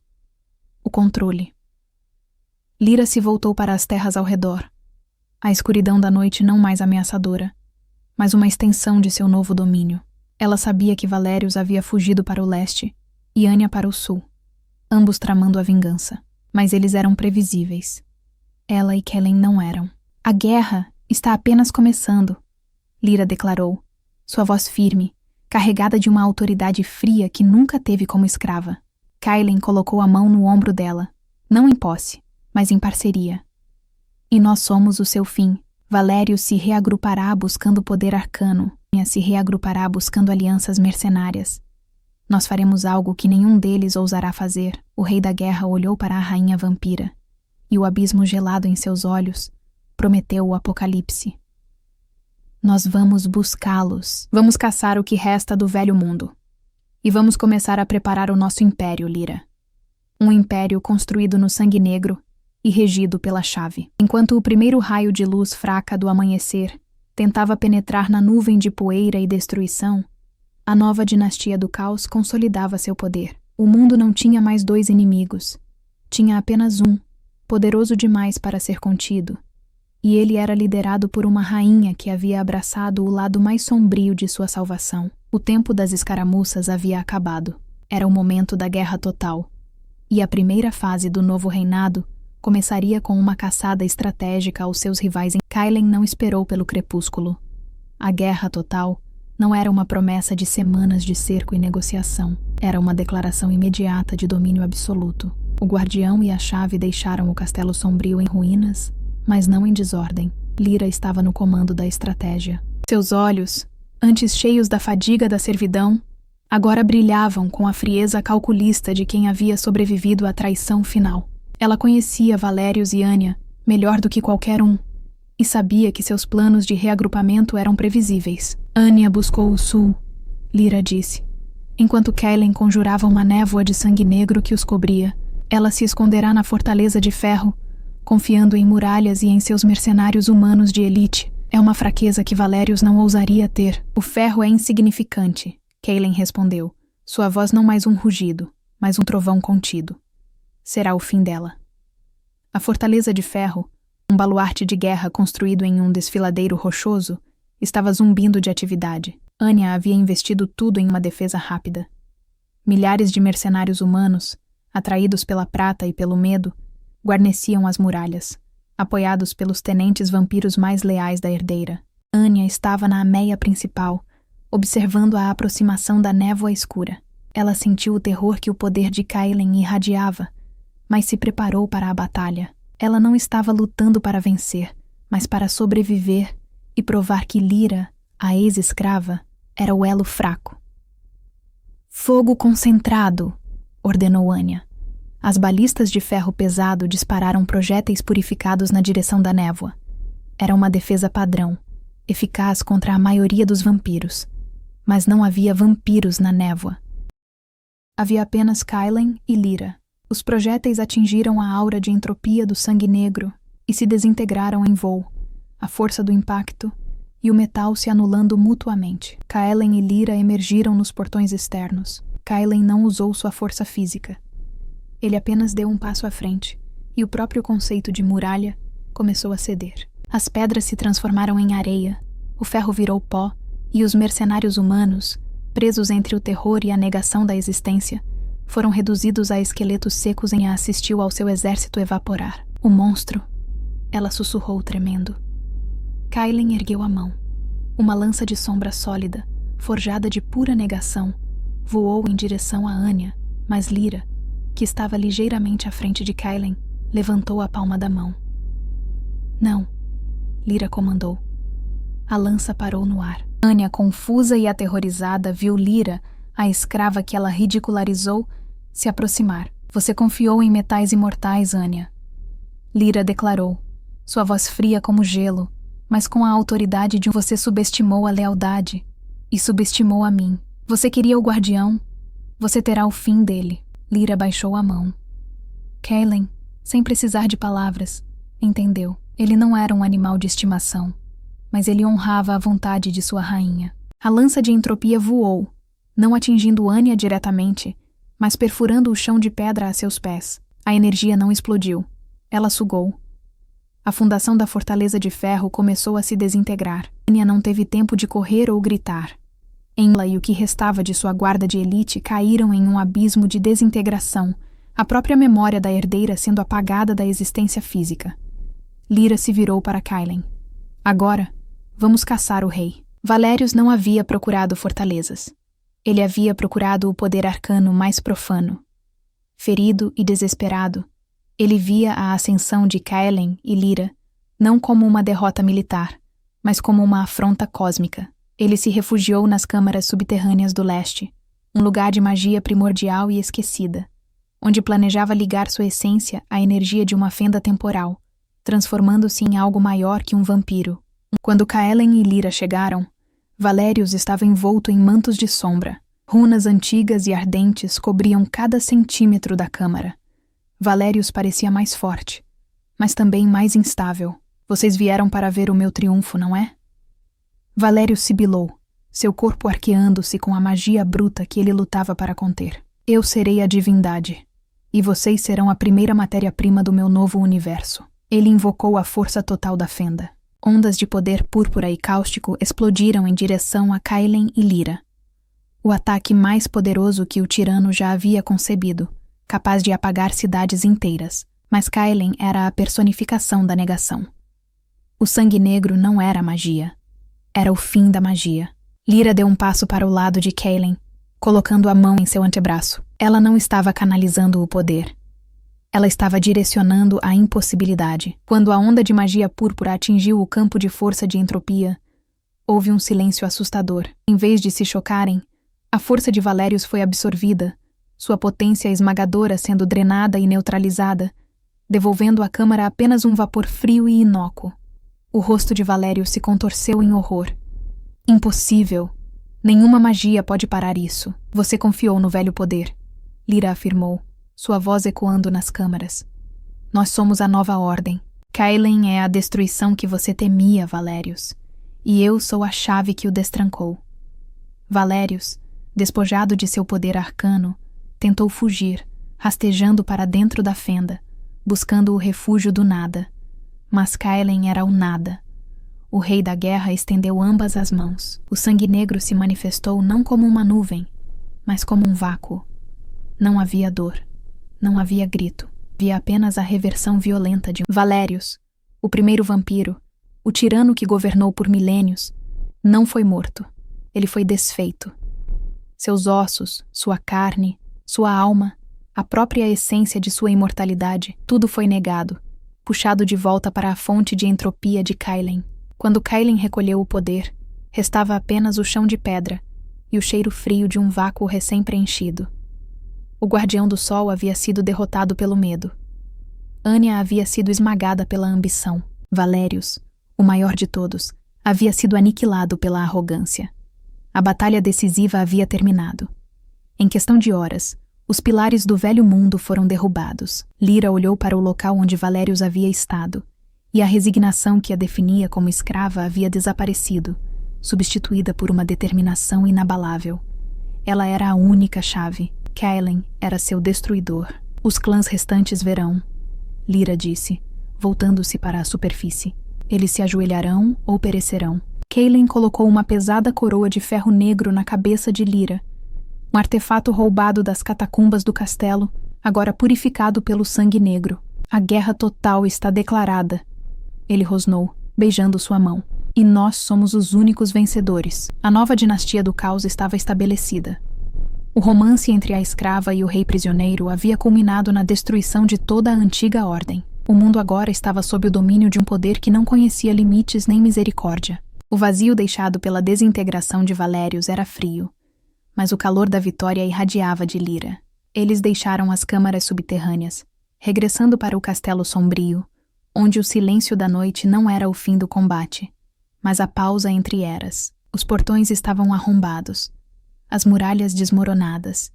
O controle. Lyra se voltou para as terras ao redor. A escuridão da noite não mais ameaçadora, mas uma extensão de seu novo domínio. Ela sabia que Valérius havia fugido para o leste e Anya para o sul, ambos tramando a vingança, mas eles eram previsíveis. Ela e Kailen não eram. A guerra está apenas começando, Lyra declarou, sua voz firme, carregada de uma autoridade fria que nunca teve como escrava. Kaelen colocou a mão no ombro dela, não em posse, mas em parceria. E nós somos o seu fim. Valério se reagrupará buscando poder arcano, se reagrupará buscando alianças mercenárias. Nós faremos algo que nenhum deles ousará fazer. O rei da guerra olhou para a rainha vampira, e o abismo gelado em seus olhos prometeu o apocalipse. Nós vamos buscá-los. Vamos caçar o que resta do velho mundo. E vamos começar a preparar o nosso império, Lyra. Um império construído no sangue negro e regido pela chave. Enquanto o primeiro raio de luz fraca do amanhecer tentava penetrar na nuvem de poeira e destruição, a nova dinastia do caos consolidava seu poder. O mundo não tinha mais 2 inimigos. Tinha apenas um, poderoso demais para ser contido. E ele era liderado por uma rainha que havia abraçado o lado mais sombrio de sua salvação. O tempo das escaramuças havia acabado. Era o momento da guerra total. E a primeira fase do novo reinado começaria com uma caçada estratégica aos seus rivais. Kaelen não esperou pelo crepúsculo. A guerra total não era uma promessa de semanas de cerco e negociação. Era uma declaração imediata de domínio absoluto. O guardião e a chave deixaram o castelo sombrio em ruínas, mas não em desordem. Lyra estava no comando da estratégia. Seus olhos, antes cheios da fadiga da servidão, agora brilhavam com a frieza calculista de quem havia sobrevivido à traição final. Ela conhecia Valérios e Anya melhor do que qualquer um, e sabia que seus planos de reagrupamento eram previsíveis. Anya buscou o sul, Lyra disse. Enquanto Kaelen conjurava uma névoa de sangue negro que os cobria, ela se esconderá na fortaleza de ferro, confiando em muralhas e em seus mercenários humanos de elite. É uma fraqueza que Valérios não ousaria ter. O ferro é insignificante, Kaelen respondeu, sua voz não mais um rugido, mas um trovão contido. Será o fim dela. A fortaleza de ferro, um baluarte de guerra construído em um desfiladeiro rochoso, estava zumbindo de atividade. Anya havia investido tudo em uma defesa rápida. Milhares de mercenários humanos, atraídos pela prata e pelo medo, guarneciam as muralhas, apoiados pelos tenentes vampiros mais leais da herdeira. Anya estava na ameia principal, observando a aproximação da névoa escura. Ela sentiu o terror que o poder de Kaelen irradiava, mas se preparou para a batalha. Ela não estava lutando para vencer, mas para sobreviver e provar que Lyra, a ex-escrava, era o elo fraco. Fogo concentrado, ordenou Anya. As balistas de ferro pesado dispararam projéteis purificados na direção da névoa. Era uma defesa padrão, eficaz contra a maioria dos vampiros. Mas não havia vampiros na névoa. Havia apenas Kaelen e Lyra. Os projéteis atingiram a aura de entropia do sangue negro e se desintegraram em voo, a força do impacto e o metal se anulando mutuamente. Kaelen e Lyra emergiram nos portões externos. Kaelen não usou sua força física. Ele apenas deu um passo à frente, e o próprio conceito de muralha começou a ceder. As pedras se transformaram em areia, o ferro virou pó, e os mercenários humanos, presos entre o terror e a negação da existência, foram reduzidos a esqueletos secos em assistiu ao seu exército evaporar. O monstro, ela sussurrou tremendo. Kaelen ergueu a mão. Uma lança de sombra sólida, forjada de pura negação, voou em direção a Anya, mas Lyra, que estava ligeiramente à frente de Kaelen, levantou a palma da mão. Não, Lyra comandou. A lança parou no ar. Anya, confusa e aterrorizada, viu Lyra, a escrava que ela ridicularizou, se aproximar. Você confiou em metais imortais, Anya. Lyra declarou, sua voz fria como gelo, mas com a autoridade de você subestimou a lealdade e subestimou a mim. Você queria o guardião, você terá o fim dele. Lyra baixou a mão. Kaelen, sem precisar de palavras, entendeu. Ele não era um animal de estimação, mas ele honrava a vontade de sua rainha. A lança de entropia voou, não atingindo Anya diretamente, mas perfurando o chão de pedra a seus pés. A energia não explodiu. Ela sugou. A fundação da fortaleza de ferro começou a se desintegrar. Anya não teve tempo de correr ou gritar. Ela e o que restava de sua guarda de elite caíram em um abismo de desintegração, a própria memória da herdeira sendo apagada da existência física. Lyra se virou para Kaelen. Agora, vamos caçar o rei. Valérius não havia procurado fortalezas. Ele havia procurado o poder arcano mais profano. Ferido e desesperado, ele via a ascensão de Kaelen e Lyra não como uma derrota militar, mas como uma afronta cósmica. Ele se refugiou nas câmaras subterrâneas do leste, um lugar de magia primordial e esquecida, onde planejava ligar sua essência à energia de uma fenda temporal, transformando-se em algo maior que um vampiro. Quando Kaelen e Lyra chegaram, Valérius estava envolto em mantos de sombra. Runas antigas e ardentes cobriam cada centímetro da câmara. Valérius parecia mais forte, mas também mais instável. Vocês vieram para ver o meu triunfo, não é? Valérius sibilou, seu corpo arqueando-se com a magia bruta que ele lutava para conter. Eu serei a divindade, e vocês serão a primeira matéria-prima do meu novo universo. Ele invocou a força total da fenda. Ondas de poder púrpura e cáustico explodiram em direção a Kaelen e Lyra. O ataque mais poderoso que o tirano já havia concebido, capaz de apagar cidades inteiras, mas Kaelen era a personificação da negação. O sangue negro não era magia. Era o fim da magia. Lyra deu um passo para o lado de Kaelen, colocando a mão em seu antebraço. Ela não estava canalizando o poder. Ela estava direcionando a impossibilidade. Quando a onda de magia púrpura atingiu o campo de força de entropia, houve um silêncio assustador. Em vez de se chocarem, a força de Valérius foi absorvida, sua potência esmagadora sendo drenada e neutralizada, devolvendo à câmara apenas um vapor frio e inócuo. O rosto de Valérius se contorceu em horror. Impossível! Nenhuma magia pode parar isso. Você confiou no velho poder, Lyra afirmou, sua voz ecoando nas câmaras. Nós somos a nova ordem. Kaelen é a destruição que você temia, Valérius, e eu sou a chave que o destrancou. Valérius, despojado de seu poder arcano, tentou fugir, rastejando para dentro da fenda, buscando o refúgio do nada. Mas Kaelen era o nada. O rei da guerra estendeu ambas as mãos. O sangue negro se manifestou não como uma nuvem, mas como um vácuo. Não havia dor, não havia grito, havia apenas a reversão violenta de Valérius, o primeiro vampiro, o tirano que governou por milênios, não foi morto. Ele foi desfeito. Seus ossos, sua carne, sua alma, a própria essência de sua imortalidade, tudo foi negado, puxado de volta para a fonte de entropia de Kaelen. Quando Kaelen recolheu o poder, restava apenas o chão de pedra e o cheiro frio de um vácuo recém-preenchido. O guardião do sol havia sido derrotado pelo medo. Anya havia sido esmagada pela ambição. Valérius, o maior de todos, havia sido aniquilado pela arrogância. A batalha decisiva havia terminado. Em questão de horas, os pilares do velho mundo foram derrubados. Lyra olhou para o local onde Valérius havia estado, e a resignação que a definia como escrava havia desaparecido, substituída por uma determinação inabalável. Ela era a única chave. Kaelen era seu destruidor. Os clãs restantes verão, Lyra disse, voltando-se para a superfície. Eles se ajoelharão ou perecerão. Kaelen colocou uma pesada coroa de ferro negro na cabeça de Lyra, um artefato roubado das catacumbas do castelo, agora purificado pelo sangue negro. A guerra total está declarada. Ele rosnou, beijando sua mão. E nós somos os únicos vencedores. A nova dinastia do caos estava estabelecida. O romance entre a escrava e o rei prisioneiro havia culminado na destruição de toda a antiga ordem. O mundo agora estava sob o domínio de um poder que não conhecia limites nem misericórdia. O vazio deixado pela desintegração de Valérius era frio, mas o calor da vitória irradiava de Lyra. Eles deixaram as câmaras subterrâneas, regressando para o castelo sombrio, onde o silêncio da noite não era o fim do combate, mas a pausa entre eras. Os portões estavam arrombados, as muralhas desmoronadas,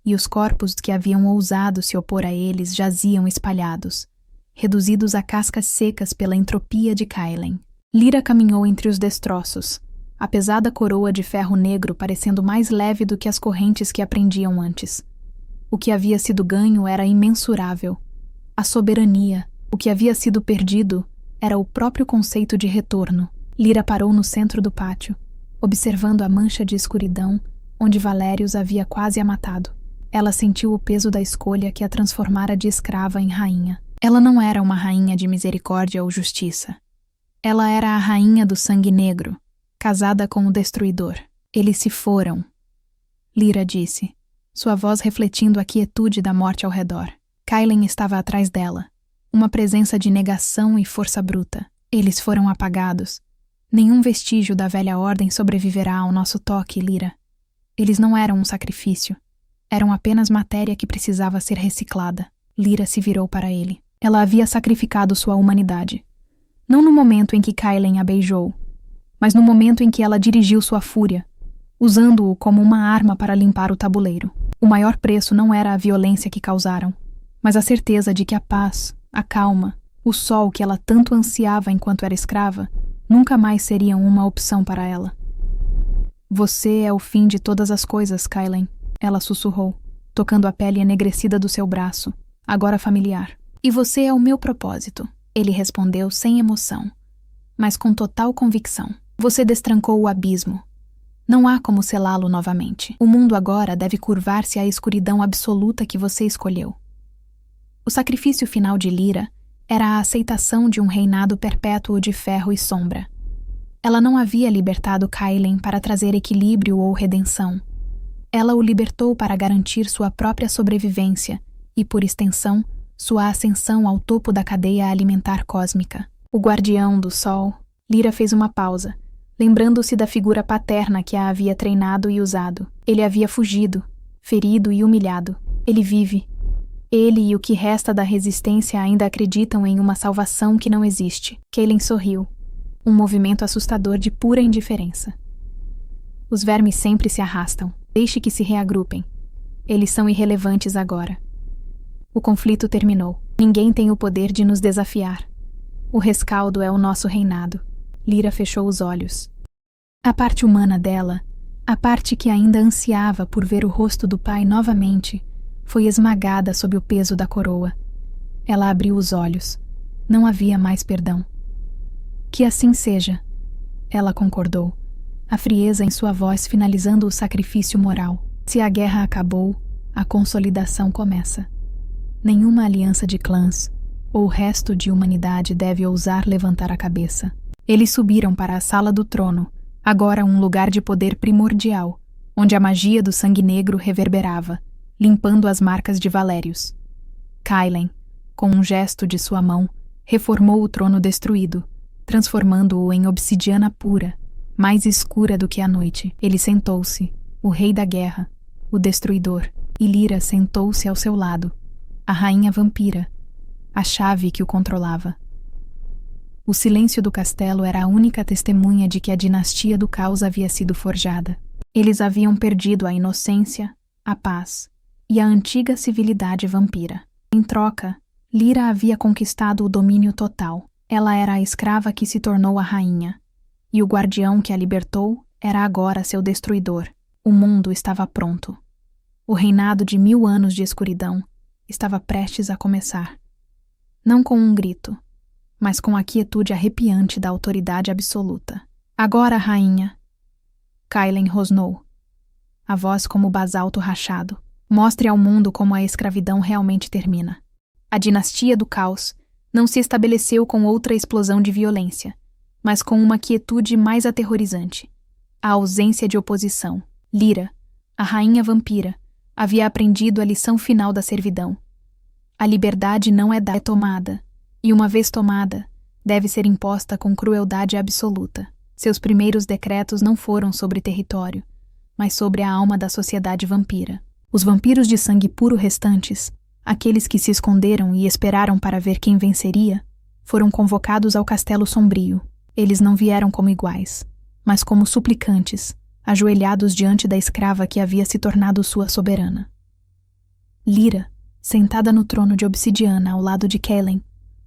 e os corpos que haviam ousado se opor a eles jaziam espalhados, reduzidos a cascas secas pela entropia de Kaelen. Lyra caminhou entre os destroços, a pesada coroa de ferro negro parecendo mais leve do que as correntes que a prendiam antes. O que havia sido ganho era imensurável. A soberania, o que havia sido perdido, era o próprio conceito de retorno. Lyra parou no centro do pátio, observando a mancha de escuridão onde Valérius havia quase a matado. Ela sentiu o peso da escolha que a transformara de escrava em rainha. Ela não era uma rainha de misericórdia ou justiça. Ela era a rainha do sangue negro, casada com o Destruidor. Eles se foram, Lyra disse, sua voz refletindo a quietude da morte ao redor. Kailen estava atrás dela, uma presença de negação e força bruta. Eles foram apagados. Nenhum vestígio da velha ordem sobreviverá ao nosso toque, Lyra. Eles não eram um sacrifício. Eram apenas matéria que precisava ser reciclada. Lyra se virou para ele. Ela havia sacrificado sua humanidade. Não no momento em que Kailen a beijou, mas no momento em que ela dirigiu sua fúria, usando-o como uma arma para limpar o tabuleiro. O maior preço não era a violência que causaram, mas a certeza de que a paz, a calma, o sol que ela tanto ansiava enquanto era escrava, nunca mais seriam uma opção para ela. Você é o fim de todas as coisas, Kailen, ela sussurrou, tocando a pele enegrecida do seu braço, agora familiar. E você é o meu propósito, ele respondeu sem emoção, mas com total convicção. Você destrancou o abismo. Não há como selá-lo novamente. O mundo agora deve curvar-se à escuridão absoluta que você escolheu. O sacrifício final de Lyra era a aceitação de um reinado perpétuo de ferro e sombra. Ela não havia libertado Kailen para trazer equilíbrio ou redenção. Ela o libertou para garantir sua própria sobrevivência e, por extensão, sua ascensão ao topo da cadeia alimentar cósmica. O guardião do sol. Lyra fez uma pausa, lembrando-se da figura paterna que a havia treinado e usado. Ele havia fugido, ferido e humilhado. Ele vive. Ele e o que resta da resistência ainda acreditam em uma salvação que não existe. Kailen sorriu, um movimento assustador de pura indiferença. Os vermes sempre se arrastam. Deixe que se reagrupem. Eles são irrelevantes agora. O conflito terminou. Ninguém tem o poder de nos desafiar. O rescaldo é o nosso reinado. Lyra fechou os olhos. A parte humana dela, a parte que ainda ansiava por ver o rosto do pai novamente, foi esmagada sob o peso da coroa. Ela abriu os olhos. Não havia mais perdão. Que assim seja, ela concordou, a frieza em sua voz finalizando o sacrifício moral. Se a guerra acabou, a consolidação começa. Nenhuma aliança de clãs ou o resto de humanidade deve ousar levantar a cabeça. Eles subiram para a sala do trono, agora um lugar de poder primordial, onde a magia do sangue negro reverberava, limpando as marcas de Valérios. Kailen, com um gesto de sua mão, reformou o trono destruído, transformando-o em obsidiana pura, mais escura do que a noite. Ele sentou-se, o rei da guerra, o destruidor, e Lyra sentou-se ao seu lado, a rainha vampira, a chave que o controlava. O silêncio do castelo era a única testemunha de que a dinastia do caos havia sido forjada. Eles haviam perdido a inocência, a paz e a antiga civilidade vampira. Em troca, Lyra havia conquistado o domínio total. Ela era a escrava que se tornou a rainha, e o guardião que a libertou era agora seu destruidor. O mundo estava pronto. O reinado de 1000 anos de escuridão estava prestes a começar. Não com um grito, mas com a quietude arrepiante da autoridade absoluta. Agora, rainha, Kailen rosnou, a voz como basalto rachado. Mostre ao mundo como a escravidão realmente termina. A dinastia do caos não se estabeleceu com outra explosão de violência, mas com uma quietude mais aterrorizante. A ausência de oposição. Lyra, a rainha vampira, havia aprendido a lição final da servidão. A liberdade não é tomada, e uma vez tomada, deve ser imposta com crueldade absoluta. Seus primeiros decretos não foram sobre território, mas sobre a alma da sociedade vampira. Os vampiros de sangue puro restantes, aqueles que se esconderam e esperaram para ver quem venceria, foram convocados ao Castelo Sombrio. Eles não vieram como iguais, mas como suplicantes, ajoelhados diante da escrava que havia se tornado sua soberana. Lyra, sentada no trono de obsidiana ao lado de Kailen,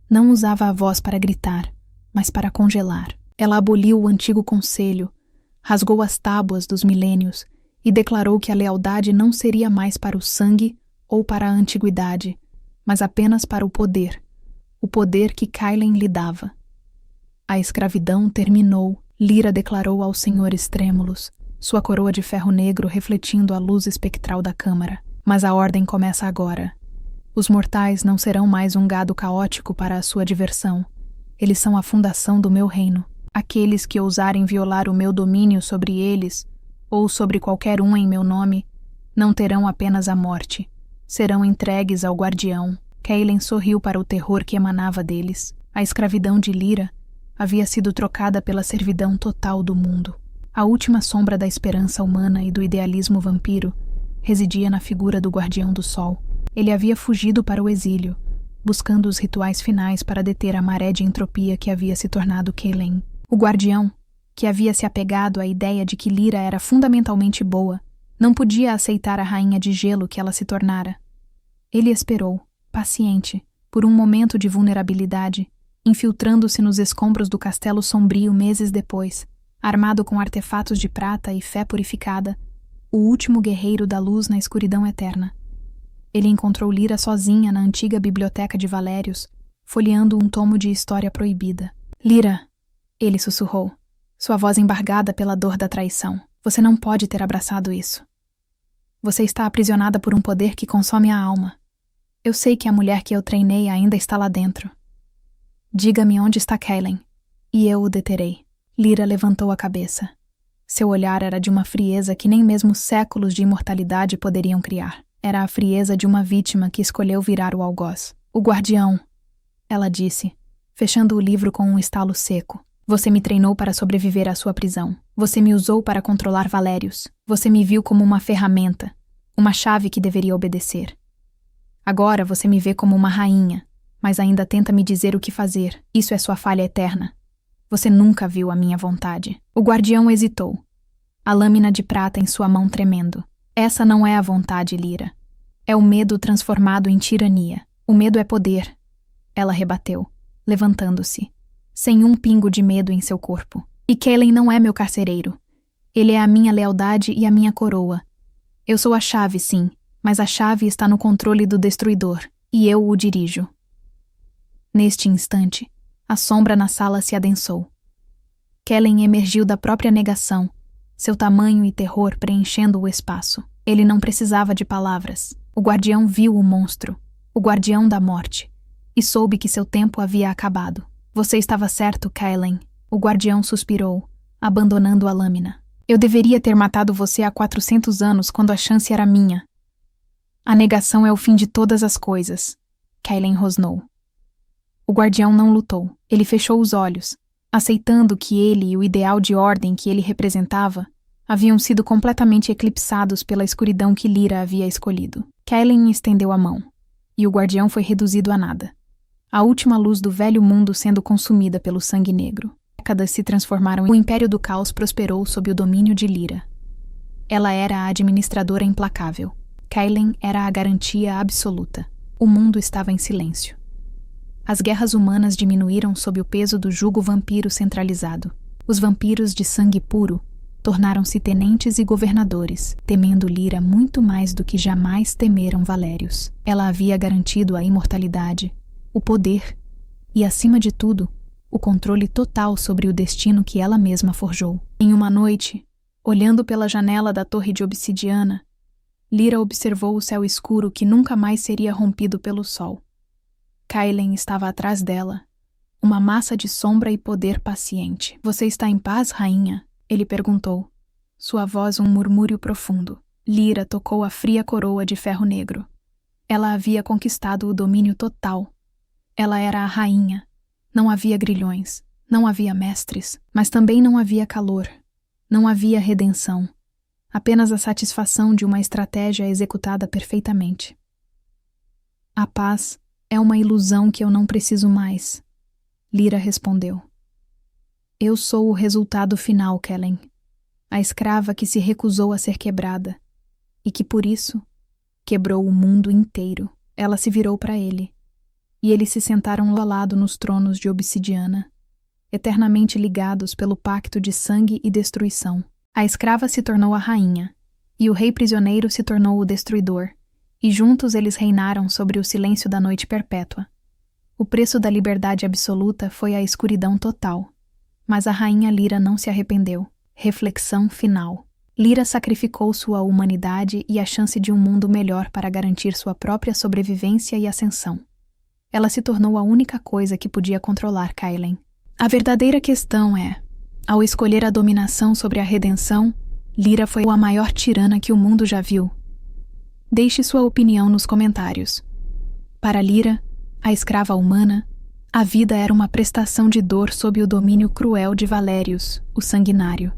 não usava a voz para gritar, mas para congelar. Ela aboliu o antigo conselho, rasgou as tábuas dos milênios e declarou que a lealdade não seria mais para o sangue ou para a antiguidade, mas apenas para o poder que Kailen lhe dava. A escravidão terminou, Lyra declarou aos senhores trêmulos, sua coroa de ferro negro refletindo a luz espectral da câmara. Mas a ordem começa agora. Os mortais não serão mais um gado caótico para a sua diversão. Eles são a fundação do meu reino. Aqueles que ousarem violar o meu domínio sobre eles, ou sobre qualquer um em meu nome, não terão apenas a morte, serão entregues ao guardião. Kaelen sorriu para o terror que emanava deles. A escravidão de Lyra havia sido trocada pela servidão total do mundo. A última sombra da esperança humana e do idealismo vampiro residia na figura do Guardião do Sol. Ele havia fugido para o exílio, buscando os rituais finais para deter a maré de entropia que havia se tornado Kaelen. O Guardião, que havia se apegado à ideia de que Lyra era fundamentalmente boa, não podia aceitar a rainha de gelo que ela se tornara. Ele esperou, paciente, por um momento de vulnerabilidade, infiltrando-se nos escombros do castelo sombrio meses depois, armado com artefatos de prata e fé purificada, o último guerreiro da luz na escuridão eterna. Ele encontrou Lyra sozinha na antiga biblioteca de Valérios, folheando um tomo de história proibida. Lyra, ele sussurrou, sua voz embargada pela dor da traição. Você não pode ter abraçado isso. Você está aprisionada por um poder que consome a alma. Eu sei que a mulher que eu treinei ainda está lá dentro. Diga-me onde está Kaelen, e eu o deterei. Lyra levantou a cabeça. Seu olhar era de uma frieza que nem mesmo séculos de imortalidade poderiam criar. Era a frieza de uma vítima que escolheu virar o algoz. O guardião, ela disse, fechando o livro com um estalo seco. Você me treinou para sobreviver à sua prisão. Você me usou para controlar Valérios. Você me viu como uma ferramenta, uma chave que deveria obedecer. Agora você me vê como uma rainha, mas ainda tenta me dizer o que fazer. Isso é sua falha eterna. Você nunca viu a minha vontade. O guardião hesitou, a lâmina de prata em sua mão tremendo. Essa não é a vontade, Lyra. É o medo transformado em tirania. O medo é poder. Ela rebateu, levantando-se, sem um pingo de medo em seu corpo. E Kaelen não é meu carcereiro. Ele é a minha lealdade e a minha coroa. Eu sou a chave, sim, mas a chave está no controle do destruidor, e eu o dirijo. Neste instante, a sombra na sala se adensou. Kaelen emergiu da própria negação, seu tamanho e terror preenchendo o espaço. Ele não precisava de palavras. O guardião viu o monstro, o guardião da morte, e soube que seu tempo havia acabado. Você estava certo, Kaelen. O guardião suspirou, abandonando a lâmina. Eu deveria ter matado você há 400 anos quando a chance era minha. A negação é o fim de todas as coisas, Kaelen rosnou. O guardião não lutou. Ele fechou os olhos, aceitando que ele e o ideal de ordem que ele representava haviam sido completamente eclipsados pela escuridão que Lyra havia escolhido. Kaelen estendeu a mão, e o guardião foi reduzido a nada. A última luz do velho mundo sendo consumida pelo sangue negro. Décadas se transformaram e o Império do Caos prosperou sob o domínio de Lyra. Ela era a administradora implacável. Kaelen era a garantia absoluta. O mundo estava em silêncio. As guerras humanas diminuíram sob o peso do jugo vampiro centralizado. Os vampiros de sangue puro tornaram-se tenentes e governadores, temendo Lyra muito mais do que jamais temeram Valérios. Ela havia garantido a imortalidade, o poder e, acima de tudo, o controle total sobre o destino que ela mesma forjou. Em uma noite, olhando pela janela da torre de obsidiana, Lyra observou o céu escuro que nunca mais seria rompido pelo sol. Kaelen estava atrás dela, uma massa de sombra e poder paciente. Você está em paz, rainha? Ele perguntou, sua voz um murmúrio profundo. Lyra tocou a fria coroa de ferro negro. Ela havia conquistado o domínio total. Ela era a rainha. Não havia grilhões, não havia mestres, mas também não havia calor. Não havia redenção. Apenas a satisfação de uma estratégia executada perfeitamente. A paz é uma ilusão que eu não preciso mais, Lyra respondeu. Eu sou o resultado final, Kaelen. A escrava que se recusou a ser quebrada, e que, por isso, quebrou o mundo inteiro. Ela se virou para ele, e eles se sentaram lado a lado nos tronos de obsidiana, eternamente ligados pelo pacto de sangue e destruição. A escrava se tornou a rainha, e o rei prisioneiro se tornou o destruidor, e juntos eles reinaram sobre o silêncio da noite perpétua. O preço da liberdade absoluta foi a escuridão total, mas a rainha Lyra não se arrependeu. Reflexão final. Lyra sacrificou sua humanidade e a chance de um mundo melhor para garantir sua própria sobrevivência e ascensão. Ela se tornou a única coisa que podia controlar Kaelen. A verdadeira questão é, ao escolher a dominação sobre a redenção, Lyra foi a maior tirana que o mundo já viu. Deixe sua opinião nos comentários. Para Lyra, a escrava humana, a vida era uma prestação de dor sob o domínio cruel de Valérius, o sanguinário.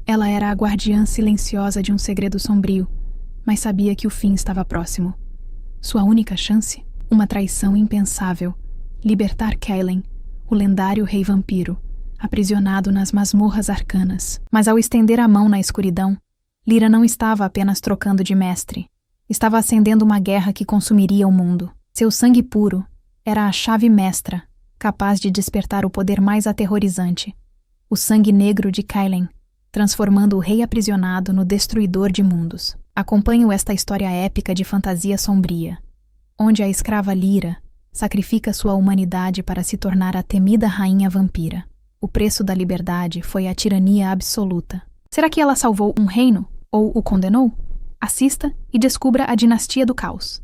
Ela era a guardiã silenciosa de um segredo sombrio, mas sabia que o fim estava próximo. Sua única chance? Uma traição impensável. Libertar Kaelen, o lendário rei vampiro, aprisionado nas masmorras arcanas. Mas ao estender a mão na escuridão, Lyra não estava apenas trocando de mestre. Estava acendendo uma guerra que consumiria o mundo. Seu sangue puro era a chave mestra, capaz de despertar o poder mais aterrorizante. O sangue negro de Kaelen, transformando o rei aprisionado no destruidor de mundos. Acompanho esta história épica de fantasia sombria, onde a escrava Lyra sacrifica sua humanidade para se tornar a temida rainha vampira. O preço da liberdade foi a tirania absoluta. Será que ela salvou um reino ou o condenou? Assista e descubra a dinastia do caos.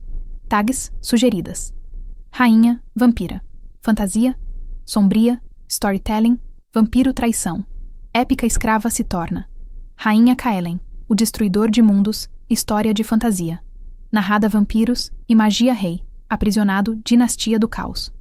Tags sugeridas: rainha vampira, fantasia, sombria, storytelling, vampiro traição, épica escrava se torna, rainha Kaelen, o destruidor de mundos, história de fantasia, narrada vampiros e magia rei, aprisionado dinastia do caos.